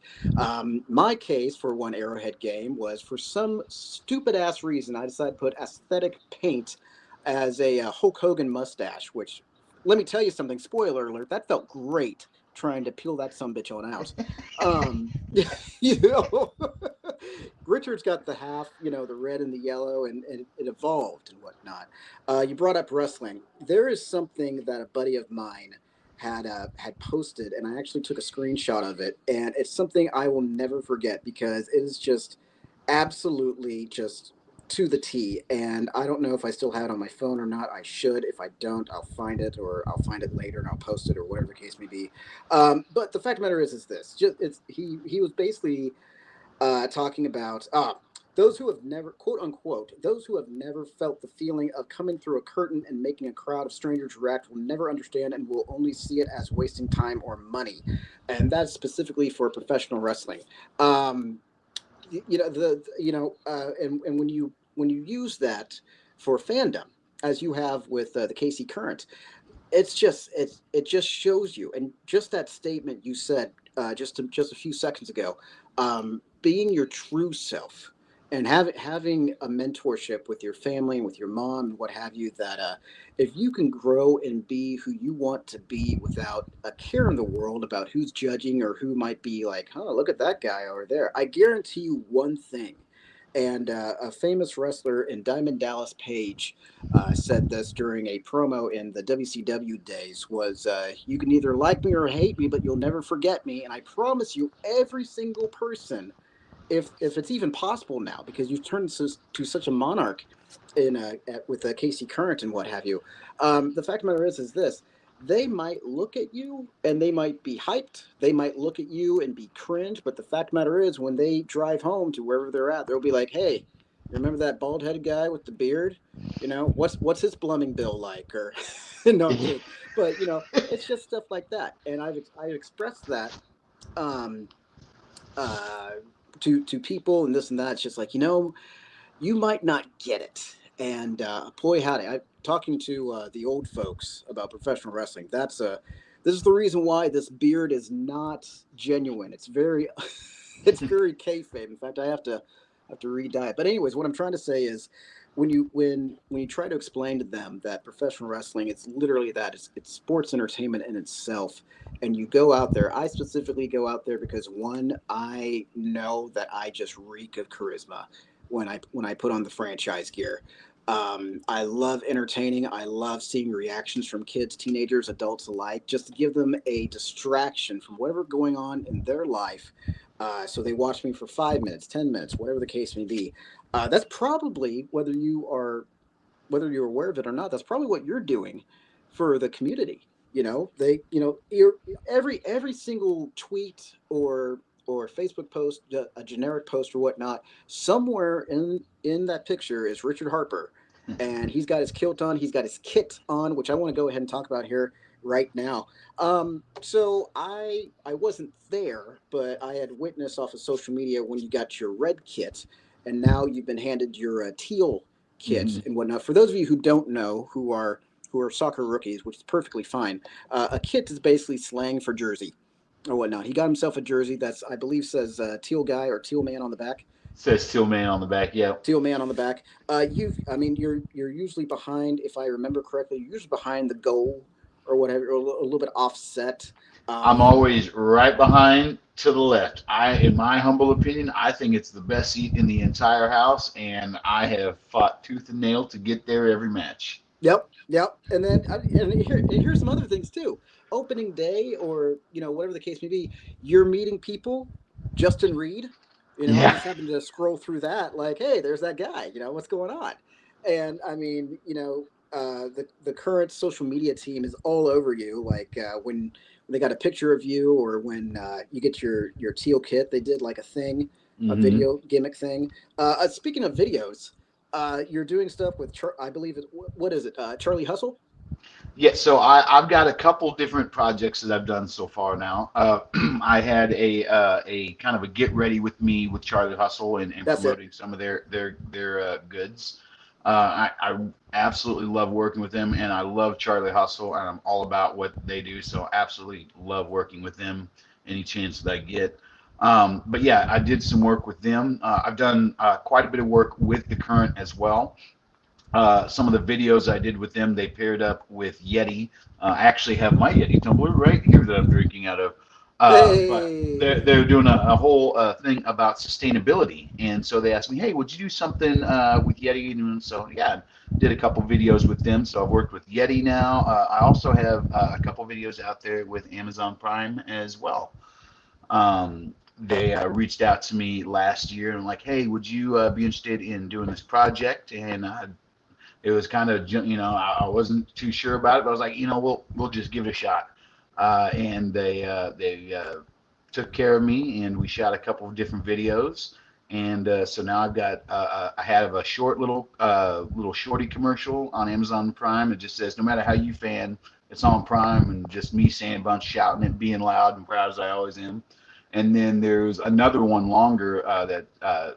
My case for one Arrowhead game was, for some stupid ass reason, I decided to put aesthetic paint as a Hulk Hogan mustache, which, let me tell you something, spoiler alert, that felt great trying to peel that sumbitch on out. Um, you know, Richard's got the half, the red and the yellow, and it evolved and whatnot. You brought up wrestling. There is something that a buddy of mine had posted, and I actually took a screenshot of it, and it's something I will never forget because it is just absolutely just to the T. And I don't know if I still have it on my phone or not. I should. If I don't, I'll find it, or I'll find it later and I'll post it, or whatever the case may be. But the fact of the matter is this: just it's he was basically talking about those who have never, quote unquote, those who have never felt the feeling of coming through a curtain and making a crowd of strangers react will never understand and will only see it as wasting time or money. And that's specifically for professional wrestling. Um, and when you use that for fandom, as you have with the KC Current, it just shows you, and just that statement you said just a few seconds ago, being your true self and having a mentorship with your family and with your mom and what have you, that if you can grow and be who you want to be without a care in the world about who's judging or who might be like, oh, look at that guy over there, I guarantee you one thing. And a famous wrestler in Diamond Dallas Page said this during a promo in the WCW days was, you can either like me or hate me, but you'll never forget me. And I promise you, every single person, if it's even possible now, because you've turned to such a monarch with KC Current and what have you. The fact of the matter is this: they might look at you and they might be hyped. They might look at you and be cringe. But the fact of the matter is, when they drive home to wherever they're at, they'll be like, "Hey, remember that bald headed guy with the beard? What's his plumbing bill like?" Or no, I'm kidding. But it's just stuff like that. And I've expressed that. Um, uh, to people and this and that. It's just like, you might not get it. And boy, howdy, I'm talking to the old folks about professional wrestling. This is the reason why this beard is not genuine. It's very, it's very kayfabe. In fact, I have to re-dye it. But anyways, what I'm trying to say is, when you try to explain to them that professional wrestling, it's literally that, it's sports entertainment in itself, and you go out there. I specifically go out there because, one, I know that I just reek of charisma when I put on the franchise gear. I love entertaining. I love seeing reactions from kids, teenagers, adults alike, just to give them a distraction from whatever going on in their life. So they watch me for 5 minutes, 10 minutes, whatever the case may be. That's probably, whether you're aware of it or not, that's probably what you're doing for the community. Every single tweet or Facebook post, a generic post or whatnot, somewhere in that picture is Richard Harper, and he's got his kilt on, he's got his kit on, which I want to go ahead and talk about here right now. So I wasn't there, but I had witnessed off of social media when you got your red kit, and now you've been handed your teal kit and whatnot. For those of you who don't know, who are soccer rookies, which is perfectly fine, a kit is basically slang for jersey or whatnot. He got himself a jersey that's, I believe, says teal guy or teal man on the back. Says Teal Man on the back. Yeah. Teal man on the back. You're usually behind, if I remember correctly, you're usually behind the goal or whatever, or a little bit offset. I'm always right behind to the left. In my humble opinion, I think it's the best seat in the entire house, and I have fought tooth and nail to get there every match. Yep. And then here's some other things too. Opening day, or whatever the case may be, you're meeting people. Justin Reed, I just happened to scroll through that, like, hey, there's that guy. What's going on? And I mean, the current social media team is all over you. Like when they got a picture of you, or when you get your teal kit, they did like a thing, a video gimmick thing. Speaking of videos, you're doing stuff with, I believe what is it? Charlie Hustle? Yeah, so I've got a couple different projects that I've done so far now. I had a kind of a get ready with me with Charlie Hustle and promoting some of their goods. I absolutely love working with them, and I love Charlie Hustle, and I'm all about what they do. So absolutely love working with them any chance that I get. But yeah, I did some work with them. I've done quite a bit of work with the Current as well. Some of the videos I did with them, they paired up with Yeti. I actually have my Yeti tumbler right here that I'm drinking out of. But Hey. they're doing a whole thing about sustainability. And so they asked me, hey, would you do something with Yeti? And so, yeah, did a couple videos with them. So I've worked with Yeti now. I also have a couple videos out there with Amazon Prime as well. They reached out to me last year and like, hey, would you be interested in doing this project? And it was kind of, I wasn't too sure about it, but I was like, we'll just give it a shot. And they took care of me, and we shot a couple of different videos. And so now I've got I have a short little shorty commercial on Amazon Prime. It just says, no matter how you fan, it's on Prime, and just me saying a bunch, shouting it, being loud and proud as I always am. And then there's another one longer that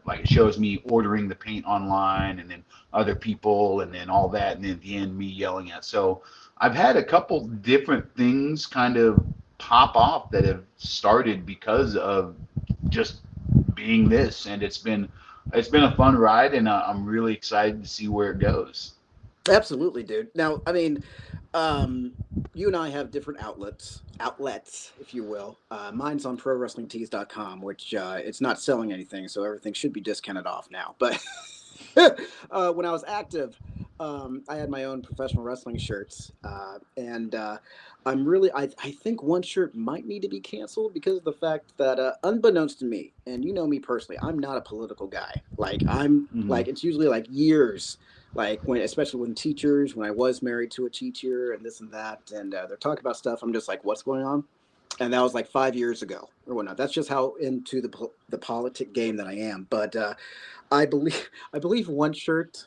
like it shows me ordering the paint online, and then other people, and then all that, and then at the end me yelling at. So I've had a couple different things kind of pop off that have started because of just being this, and it's been a fun ride, and I'm really excited to see where it goes. Absolutely, dude. Now, I mean, um, you and I have different outlets, if you will. Mine's on prowrestlingtees.com, which it's not selling anything, so everything should be discounted off now. But when I was active, I had my own professional wrestling shirts, and I think one shirt might need to be canceled because of the fact that, unbeknownst to me, and you know me personally, I'm not a political guy. Like I'm Hmm. like it's usually like years, like when especially when teachers, when I was married to a teacher and this and that, and they're talking about stuff, I'm just like, what's going on? And that was like 5 years ago or whatnot. That's just how into the politic game that I am. But I believe one shirt,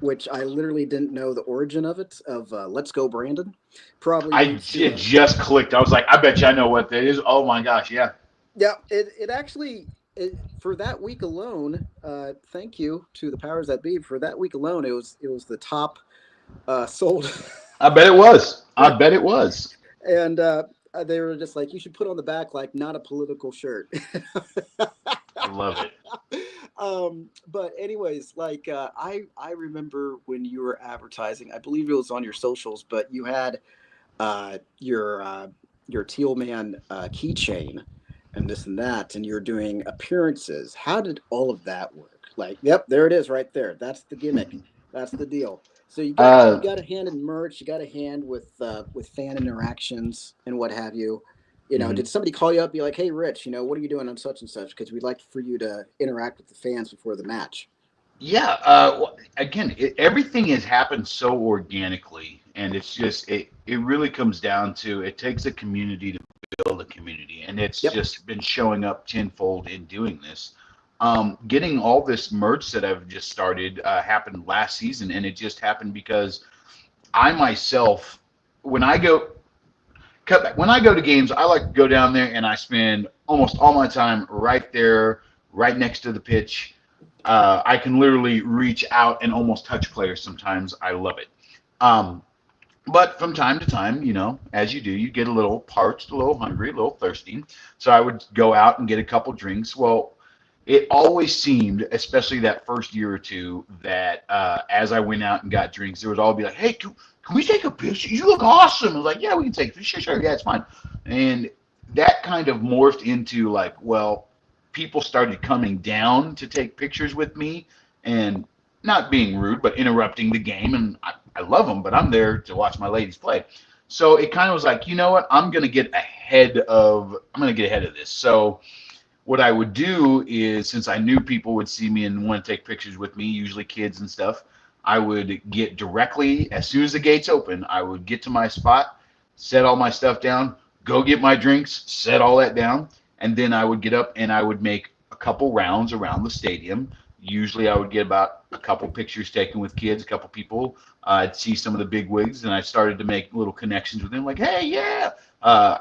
which I literally didn't know the origin of it, of "Let's Go Brandon," probably needs to. It just clicked. I was like, I bet you I know what that is. Oh my gosh, yeah. Yeah, it actually for that week alone. Thank you to the powers that be. For that week alone, it was the top sold. I bet it was. I bet it was. And they were just like, you should put on the back like not a political shirt. I love it. But anyways, like I remember when you were advertising, I believe it was on your socials, but you had uh, your uh, your Teal Man keychain and this and that, and you're doing appearances. How did all of that work? Like, yep, there it is, right there. That's the gimmick. That's the deal. So you Uh, got a hand in merch. You got a hand with fan interactions and what have you. mhm. Did somebody call you up, be like, "Hey, Rich, what are you doing on such and such? Because we'd like for you to interact with the fans before the match." Yeah. Again, everything has happened so organically, and it's just it really comes down to it takes a community to build a community, and it's Yep. just been showing up tenfold in doing this. Getting all this merch that I've just started happened last season, and it just happened because I myself, when I go cut back, when I go to games, I like to go down there and I spend almost all my time right there, right next to the pitch. I can literally reach out and almost touch players sometimes. I love it. Um, but from time to time, as you do, you get a little parched, a little hungry, a little thirsty. So I would go out and get a couple drinks. Well, it always seemed, especially that first year or two, that as I went out and got drinks, there would all be like, "Hey, can we take a picture? You look awesome." I was like, "Yeah, we can take a picture. Sure, yeah, it's fine." And that kind of morphed into like, well, people started coming down to take pictures with me, and not being rude, but interrupting the game. And I love them, but I'm there to watch my ladies play. So it kind of was like, you know what? I'm gonna get ahead of this. So what I would do is, since I knew people would see me and want to take pictures with me, usually kids and stuff, I would get directly, as soon as the gates open, I would get to my spot, set all my stuff down, go get my drinks, set all that down, and then I would get up and I would make a couple rounds around the stadium. Usually I would get about a couple pictures taken with kids, a couple people. I'd see some of the big wigs, and I started to make little connections with them, like, hey, yeah.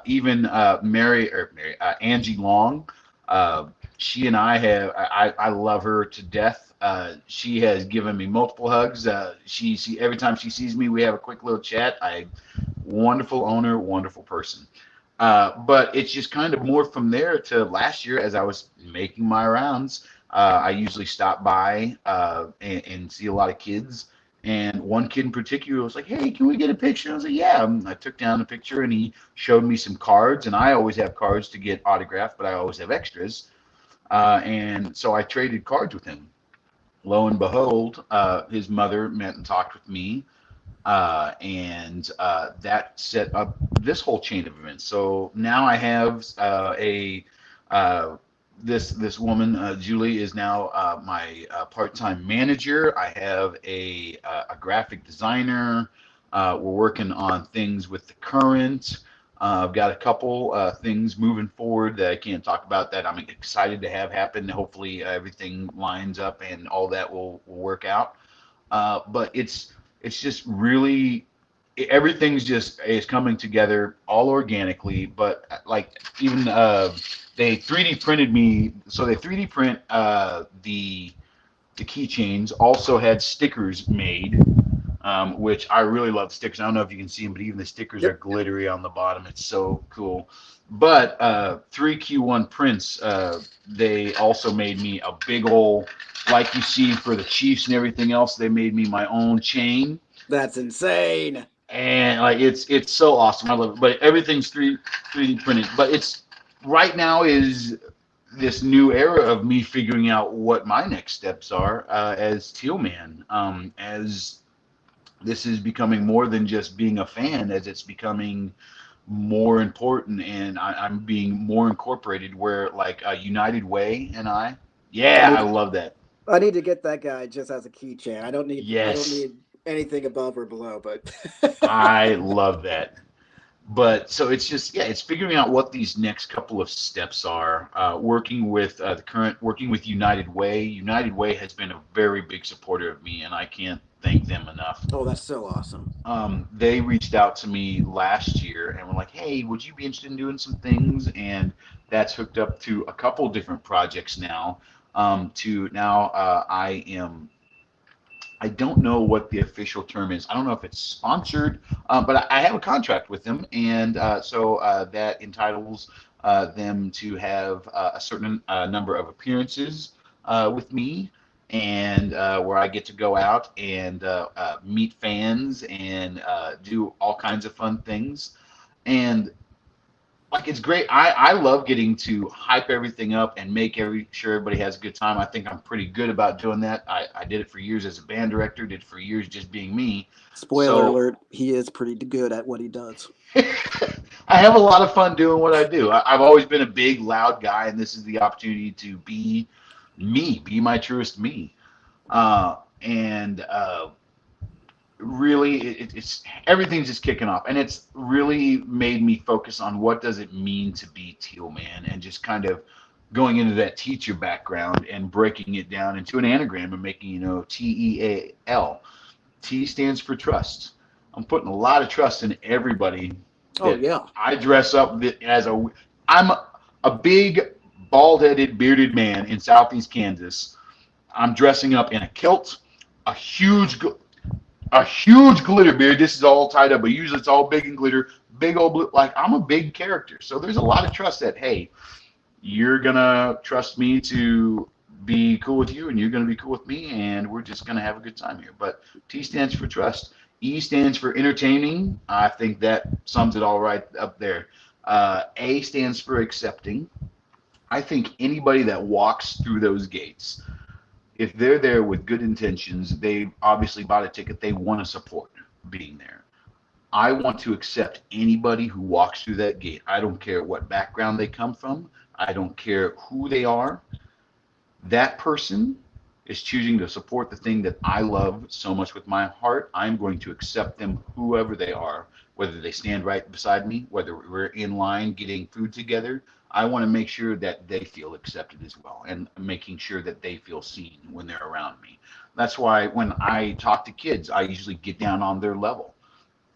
Even Angie Long, uh, she and I have, I love her to death. She has given me multiple hugs. She every time she sees me, we have a quick little chat. Wonderful owner, wonderful person. But it's just kind of more from there to last year as I was making my rounds. I usually stop by and see a lot of kids. And one kid in particular was like, "Hey, can we get a picture?" I was like, "Yeah." I took down a picture, and he showed me some cards. And I always have cards to get autographed, but I always have extras. And so I traded cards with him. Lo and behold, his mother met and talked with me, and that set up this whole chain of events. So now I have a this woman, Julie, is now my part-time manager. I have a graphic designer. We're working on things with the current. I've got a couple things moving forward that I can't talk about that I'm excited to have happen. Hopefully, everything lines up and all that will work out. But it's just really everything's just is coming together all organically. But like even they 3D printed me, so they 3D print the keychains. Also had stickers made, which I really love the stickers. I don't know if you can see them, but even the stickers are glittery on the bottom. It's so cool. But 3Q1 prints, they also made me a big old, like you see for the Chiefs and everything else, they made me my own chain. That's insane. And like it's so awesome. I love it. But everything's 3D printed. But it's right now is this new era of me figuring out what my next steps are as Teal Man. As this is becoming more than just being a fan, as it's becoming more important, and I'm being more incorporated. Where like United Way and I love that. I need to get that guy just as a keychain. I don't need Yes. anything above or below, but I love that. But so it's just it's figuring out what these next couple of steps are. Working with working with United Way. United Way has been a very big supporter of me, and I can't thank them enough. Oh, that's so awesome. They reached out to me last year and were like, "Hey, would you be interested in doing some things?" And that's hooked up to a couple different projects now. To now, I don't know what the official term is. I don't know if it's sponsored, but I have a contract with them, and so that entitles them to have a certain number of appearances with me, and where I get to go out and meet fans and do all kinds of fun things. And like it's great. I love getting to hype everything up and make sure everybody has a good time. I think I'm pretty good about doing that. I did it for years as a band director, did it for years just being me. Spoiler alert, he is pretty good at what he does. I have a lot of fun doing what I do. I've always been a big, loud guy, and this is the opportunity to be me, be my truest me. And really it's everything's just kicking off, and it's really made me focus on what does it mean to be Teal Man, and just kind of going into that teacher background and breaking it down into an anagram and making TEAL. T stands for trust. I'm putting a lot of trust in everybody. Oh yeah. I dress up as I'm a big bald-headed bearded man in southeast Kansas. I'm dressing up in a kilt, a huge glitter beard. This is all tied up, but usually it's all big and glitter, big old blue. Like I'm a big character, so there's a lot of trust that hey, you're gonna trust me to be cool with you, and you're gonna be cool with me, and we're just gonna have a good time here. But T stands for trust. E stands for entertaining. I think that sums it all right up there. A stands for accepting. I think anybody that walks through those gates, if they're there with good intentions, they obviously bought a ticket, they want to support being there. I want to accept anybody who walks through that gate. I don't care what background they come from. I don't care who they are. That person is choosing to support the thing that I love so much with my heart. I'm going to accept them, whoever they are, whether they stand right beside me, whether we're in line getting food together. I want to make sure that they feel accepted as well, and making sure that they feel seen when they're around me. That's why when I talk to kids, I usually get down on their level,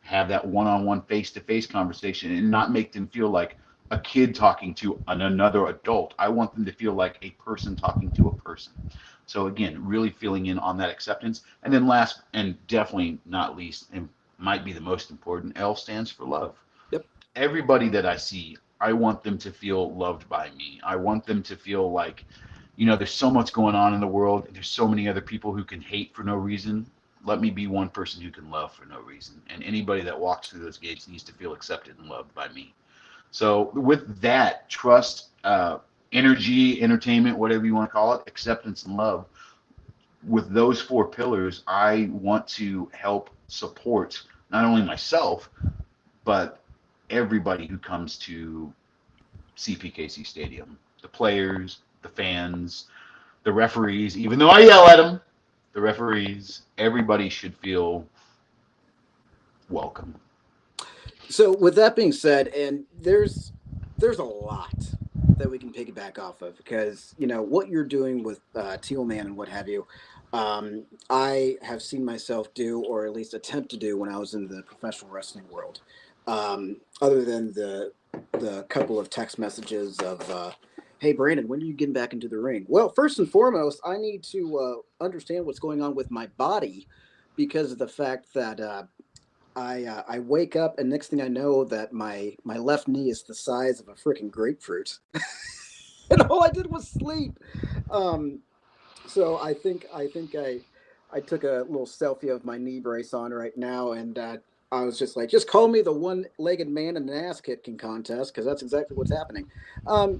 have that one-on-one face-to-face conversation, and not make them feel like a kid talking to another adult. I want them to feel like a person talking to a person. So again, really feeling in on that acceptance. And then last, and definitely not least, and might be the most important, L stands for love. Yep. Everybody that I see, I want them to feel loved by me. I want them to feel like there's so much going on in the world. There's so many other people who can hate for no reason. Let me be one person who can love for no reason. And anybody that walks through those gates needs to feel accepted and loved by me. So with that, trust, energy, entertainment, whatever you want to call it, acceptance and love, with those four pillars, I want to help support not only myself, but everybody who comes to CPKC Stadium, the players, the fans, the referees, even though I yell at them, the referees, everybody should feel welcome. So with that being said, and there's a lot that we can piggyback off of, because what you're doing with Teal Man and what have you, I have seen myself do, or at least attempt to do, when I was in the professional wrestling world. Other than the couple of text messages of, "Hey Brandon, when are you getting back into the ring?" Well, first and foremost, I need to understand what's going on with my body, because of the fact that I wake up, and next thing I know, that my left knee is the size of a freaking grapefruit, and all I did was sleep. Um, so I took a little selfie of my knee brace on right now, and I was just like, just call me the one-legged man in an ass kicking contest, because that's exactly what's happening. Our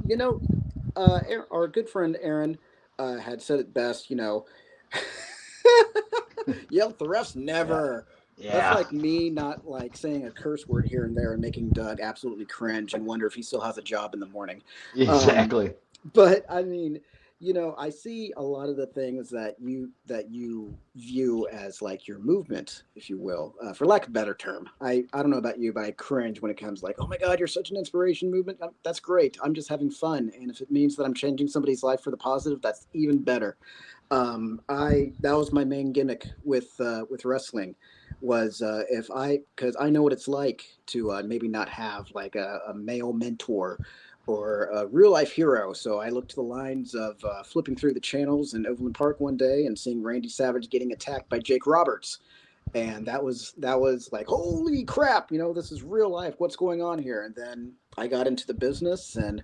good friend Aaron had said it best. Yell at the refs, never. That's Yeah. like me not like saying a curse word here and there and making Doug absolutely cringe and wonder if he still has a job in the morning. Exactly. But I mean, I see a lot of the things that you view as like your movement, if you will, for lack of a better term. I don't know about you, but I cringe when it comes like, oh my God, you're such an inspiration movement. That's great. I'm just having fun, and if it means that I'm changing somebody's life for the positive, that's even better. I That was my main gimmick with wrestling, was if I because I know what it's like to maybe not have like a male mentor or a real life hero. So I looked to the lines of flipping through the channels in Overland Park one day and seeing Randy Savage getting attacked by Jake Roberts, and that was like, holy crap, this is real life. What's going on here? And then I got into the business, and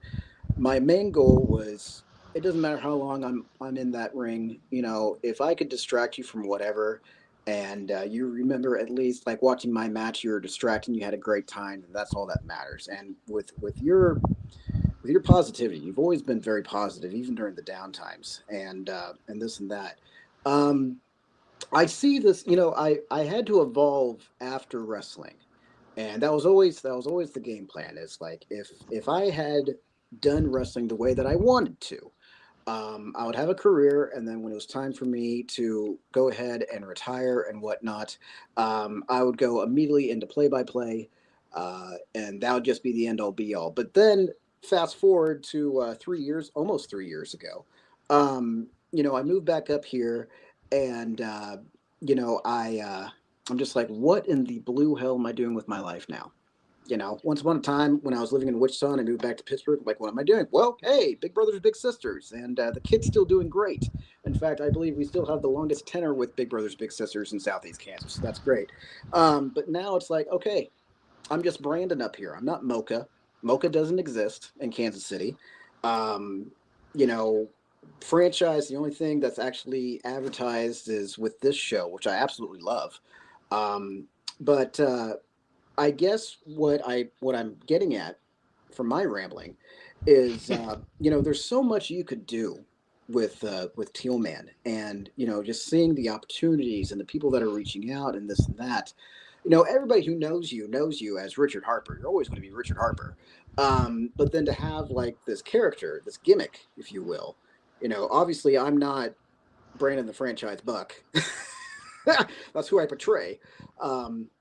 my main goal was, it doesn't matter how long I'm in that ring, if I could distract you from whatever, and you remember at least like watching my match, you were distracting, you had a great time, and that's all that matters. And with your positivity, you've always been very positive, even during the down times, and this and that. Um, I see this, I had to evolve after wrestling, and that was always the game plan. Is like, if I had done wrestling the way that I wanted to, I would have a career, and then when it was time for me to go ahead and retire and whatnot, I would go immediately into play-by-play, and that would just be the end-all be-all. But then fast forward to 3 years, almost 3 years ago, I moved back up here, and I'm just like, what in the blue hell am I doing with my life now? Once upon a time when I was living in Wichita and I moved back to Pittsburgh, like, what am I doing? Well, hey, big brothers, big sisters, and the kid's still doing great. In fact, I believe we still have the longest tenure with big brothers, big sisters in Southeast Kansas. So that's great. But now it's like, okay, I'm just Brandon up here. I'm not Mocha. Mocha doesn't exist in Kansas City. Um, you know, Franchise, the only thing that's actually advertised is with this show, which I absolutely love. But I guess what I'm getting at from my rambling is, there's so much you could do with Teal Man, and just seeing the opportunities and the people that are reaching out and this and that. Everybody who knows you as Richard Harper. You're always going to be Richard Harper. But then to have like this character, this gimmick, if you will, obviously I'm not Brandon the franchise Buck. That's who I portray,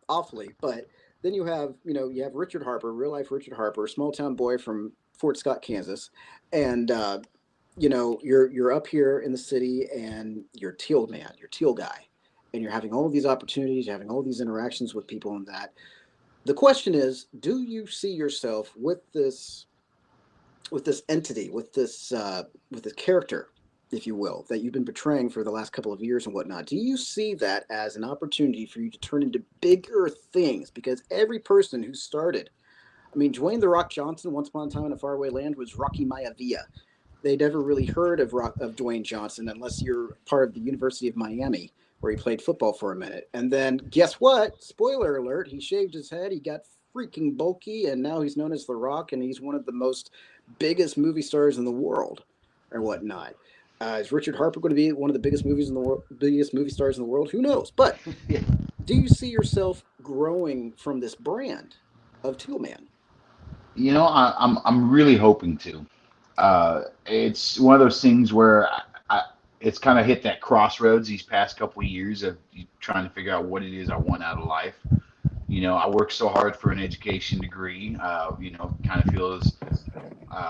awfully. But then you have Richard Harper, real life Richard Harper, small town boy from Fort Scott, Kansas, and you're up here in the city, and you're Teal Man, you're Teal guy, and you're having all of these opportunities, you're having all these interactions with people, and that. The question is, do you see yourself with this entity, with this character, if you will, that you've been portraying for the last couple of years and whatnot? Do you see that as an opportunity for you to turn into bigger things? Because every person who started, I mean, Dwayne the Rock Johnson, once upon a time in a faraway land, was Rocky Maivia. they never really heard of Dwayne Johnson unless you're part of the University of Miami, where he played football for a minute. And then guess what? Spoiler alert: he shaved his head, he got freaking bulky, and now he's known as The Rock, and he's one of the most biggest movie stars in the world, or whatnot. Is Richard Harper going to be one of the biggest biggest movie stars in the world? Who knows? But do you see yourself growing from this brand of Teal Man? I'm really hoping to. It's one of those things where it's kind of hit that crossroads these past couple of years of trying to figure out what it is I want out of life. I worked so hard for an education degree. Kind of feels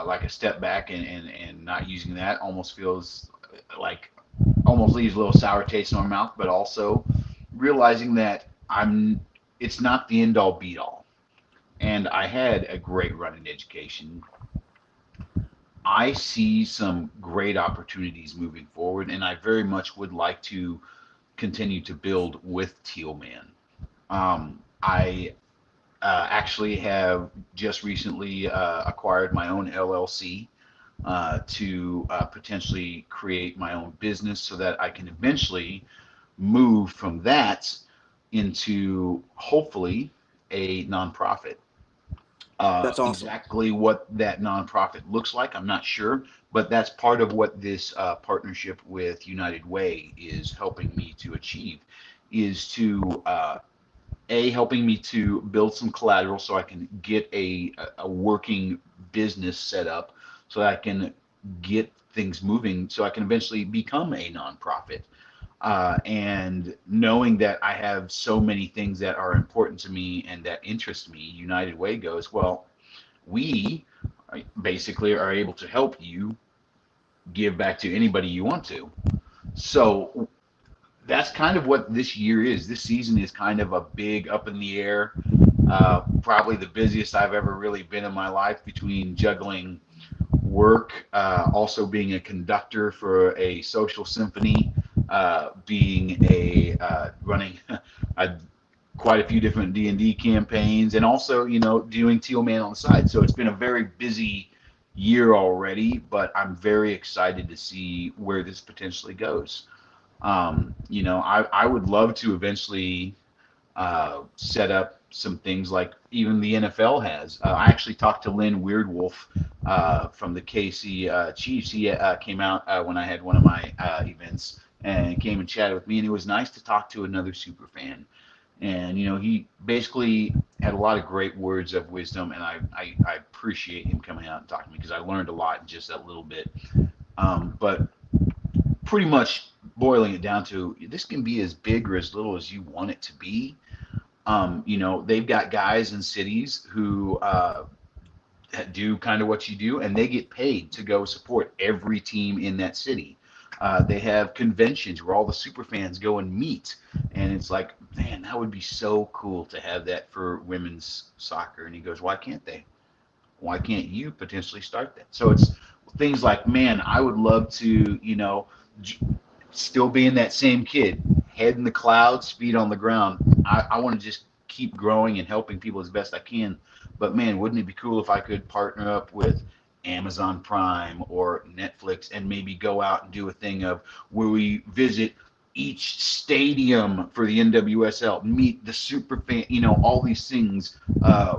like a step back, and not using that almost feels like almost leaves a little sour taste in my mouth. But also realizing that it's not the end all be all. And I had a great run in education. I see some great opportunities moving forward, and I very much would like to continue to build with Teal Man. I actually have just recently acquired my own LLC to potentially create my own business so that I can eventually move from that into hopefully a nonprofit. That's awesome. Exactly what that nonprofit looks like, I'm not sure, but that's part of what this partnership with United Way is helping me to achieve, is to helping me to build some collateral so I can get a working business set up, so that I can get things moving, so I can eventually become a nonprofit. And knowing that I have so many things that are important to me and that interest me, United Way goes, well, we basically are able to help you give back to anybody you want to. So that's kind of what this year is. This season is kind of a big up in the air, probably the busiest I've ever really been in my life, between juggling work, also being a conductor for a social symphony, being running quite a few different D&D campaigns, and also doing Teal Man on the side. So it's been a very busy year already, but I'm very excited to see where this potentially goes. I would love to eventually set up some things like even the NFL has. I actually talked to Lynn Weirdwolf from the KC Chiefs. He came out when I had one of my events and came and chatted with me, and it was nice to talk to another super fan. And he basically had a lot of great words of wisdom, and I appreciate him coming out and talking to me, because I learned a lot in just that little bit. But pretty much boiling it down to, this can be as big or as little as you want it to be. They've got guys in cities who do kind of what you do, and they get paid to go support every team in that city. They have conventions where all the super fans go and meet, and it's like, man, that would be so cool to have that for women's soccer. And he goes, why can't they? Why can't you potentially start that? So it's things like, man, I would love to, still being that same kid, head in the clouds, feet on the ground. I want to just keep growing and helping people as best I can. But man, wouldn't it be cool if I could partner up with Amazon Prime or Netflix and maybe go out and do a thing of where we visit each stadium for the NWSL, meet the super fan, all these things,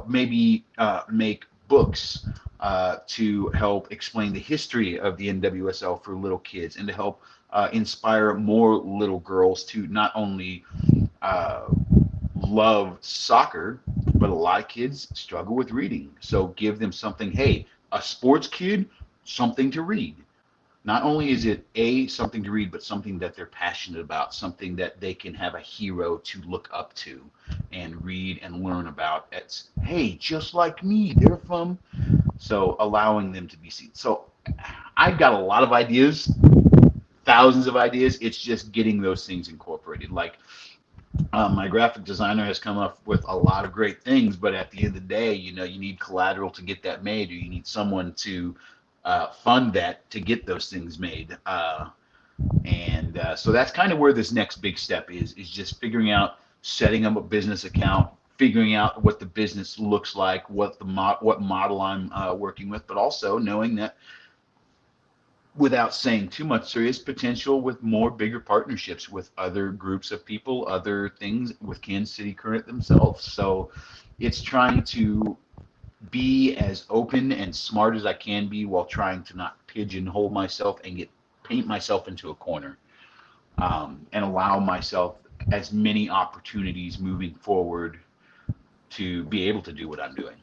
maybe make books to help explain the history of the NWSL for little kids, and to help inspire more little girls to not only love soccer, but a lot of kids struggle with reading. So give them something, hey, a sports kid, something to read. Not only is it something to read, but something that they're passionate about, something that they can have a hero to look up to and read and learn about. It's, hey, just like me, they're from. So allowing them to be seen. So I've got a lot of ideas, thousands of ideas. It's just getting those things incorporated. Like my graphic designer has come up with a lot of great things, but at the end of the day, you need collateral to get that made, or you need someone to fund that to get those things made. So that's kind of where this next big step is just figuring out, setting up a business account, figuring out what the business looks like, what model I'm working with, but also knowing that without saying too much, there is potential with more bigger partnerships with other groups of people, other things with Kansas City Current themselves. So it's trying to be as open and smart as I can be while trying to not pigeonhole myself and paint myself into a corner, and allow myself as many opportunities moving forward to be able to do what I'm doing.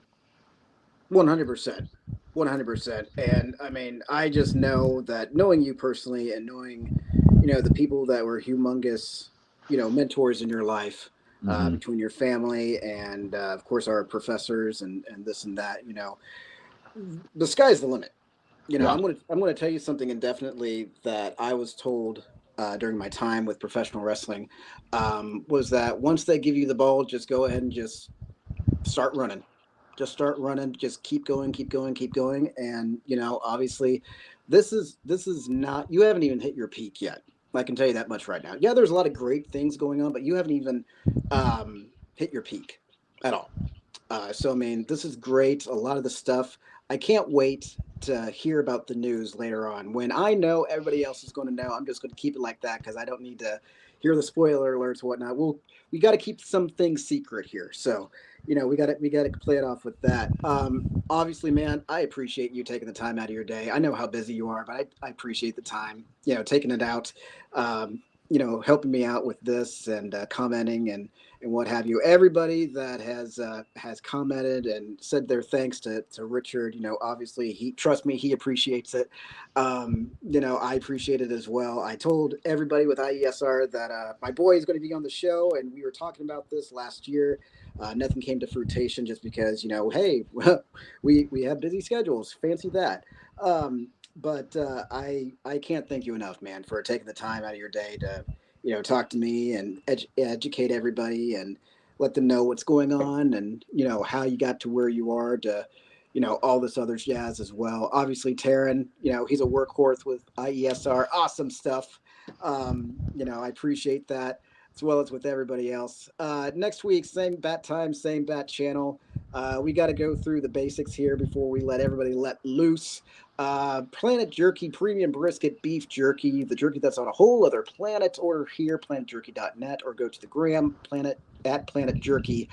100%. 100%. And I mean, I just know that knowing you personally and knowing, the people that were humongous, mentors in your life, Mm-hmm. between your family and, of course, our professors and this and that, the sky's the limit. Yeah. I'm gonna tell you something indefinitely that I was told during my time with professional wrestling, was that once they give you the ball, just go ahead and just start running. Just start running. Just keep going, keep going, keep going. And obviously, this is not. You haven't even hit your peak yet. I can tell you that much right now. Yeah, there's a lot of great things going on, but you haven't even hit your peak at all. So I mean, this is great. A lot of the stuff. I can't wait to hear about the news later on. When I know everybody else is going to know, I'm just going to keep it like that because I don't need to hear the spoiler alerts and whatnot. We got to keep some things secret here. So we got to play it off with that. Obviously, man, I appreciate you taking the time out of your day. I know how busy you are, but I appreciate the time. Taking it out. Helping me out with this and commenting and what have you. Everybody that has commented and said their thanks to Richard. Obviously trust me, he appreciates it. I appreciate it as well. I told everybody with IESR that my boy is going to be on the show, and we were talking about this last year. Nothing came to fruition just because hey, we have busy schedules. Fancy that. But I can't thank you enough, man, for taking the time out of your day to talk to me and educate everybody and let them know what's going on and how you got to where you are to all this other jazz as well. Obviously, Taryn, he's a workhorse with IESR. Awesome stuff. I appreciate that as well as with everybody else. Next week, same bat time, same bat channel. We got to go through the basics here before we let everybody let loose. Planet Jerky Premium Brisket Beef Jerky, the jerky that's on a whole other planet. Order here, planetjerky.net, or go to the gram, Planet Jerky.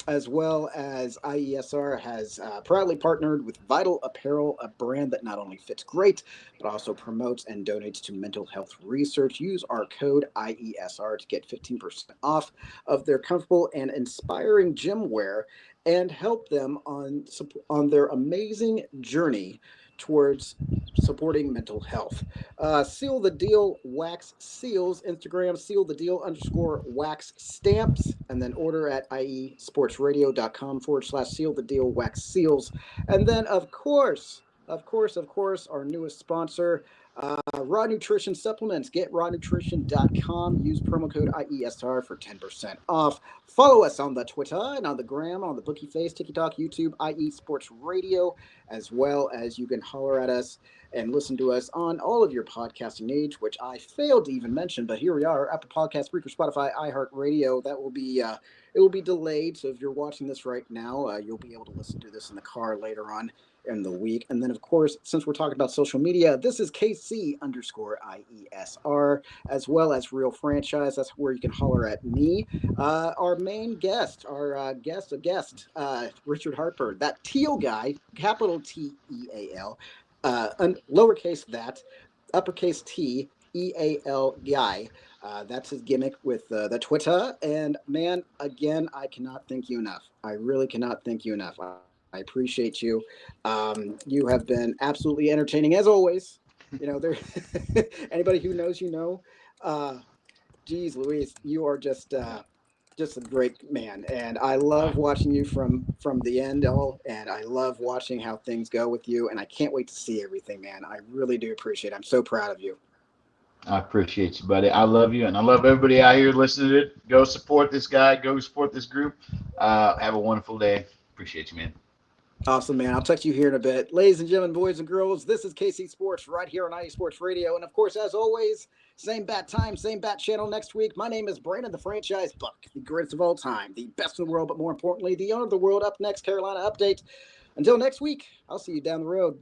As well as IESR has proudly partnered with Vital Apparel, a brand that not only fits great, but also promotes and donates to mental health research. Use our code IESR to get 15% off of their comfortable and inspiring gym wear and help them on their amazing journey towards supporting mental health. Seal the Deal Wax Seals, Instagram, seal the deal _wax stamps, and then order at iesportsradio.com/seal the deal wax seals. And then, of course, our newest sponsor, Raw Nutrition Supplements. Get rawnutrition.com. Use promo code IESR for 10% off. Follow us on the Twitter and on the gram, on the Bookie Face, TikTok, YouTube, IE Sports Radio, as well as you can holler at us and listen to us on all of your podcasting needs, which I failed to even mention, but here we are: Apple Podcasts, Breaker, Spotify, iHeartRadio. That will be it will be delayed, so if you're watching this right now, you'll be able to listen to this in the car later on in the week. And then, of course, since we're talking about social media, this is KC_IESR, as well as Real Franchise. That's where you can holler at me. Our main guest, Richard Harper, that teal guy, capital TEAL, lowercase that, uppercase TEAL guy. That's his gimmick with the Twitter. And man, again, I cannot thank you enough. I really cannot thank you enough. I appreciate you. You have been absolutely entertaining as always. There anybody who knows, geez Louise, you are just a great man, and I love watching you from the end all, and I love watching how things go with you, and I can't wait to see everything, man. I really do appreciate it. I'm so proud of you. I appreciate you, buddy. I love you, and I love everybody out here listening to it. Go support this guy. Go support this group. Have a wonderful day. Appreciate you, man. Awesome, man. I'll text you here in a bit. Ladies and gentlemen, boys and girls, this is KC Sports right here on IE Sports Radio. And, of course, as always, same bat time, same bat channel next week. My name is Brandon, the Franchise Buck, the greatest of all time, the best in the world, but more importantly, the owner of the world. Up next, Carolina Update. Until next week, I'll see you down the road.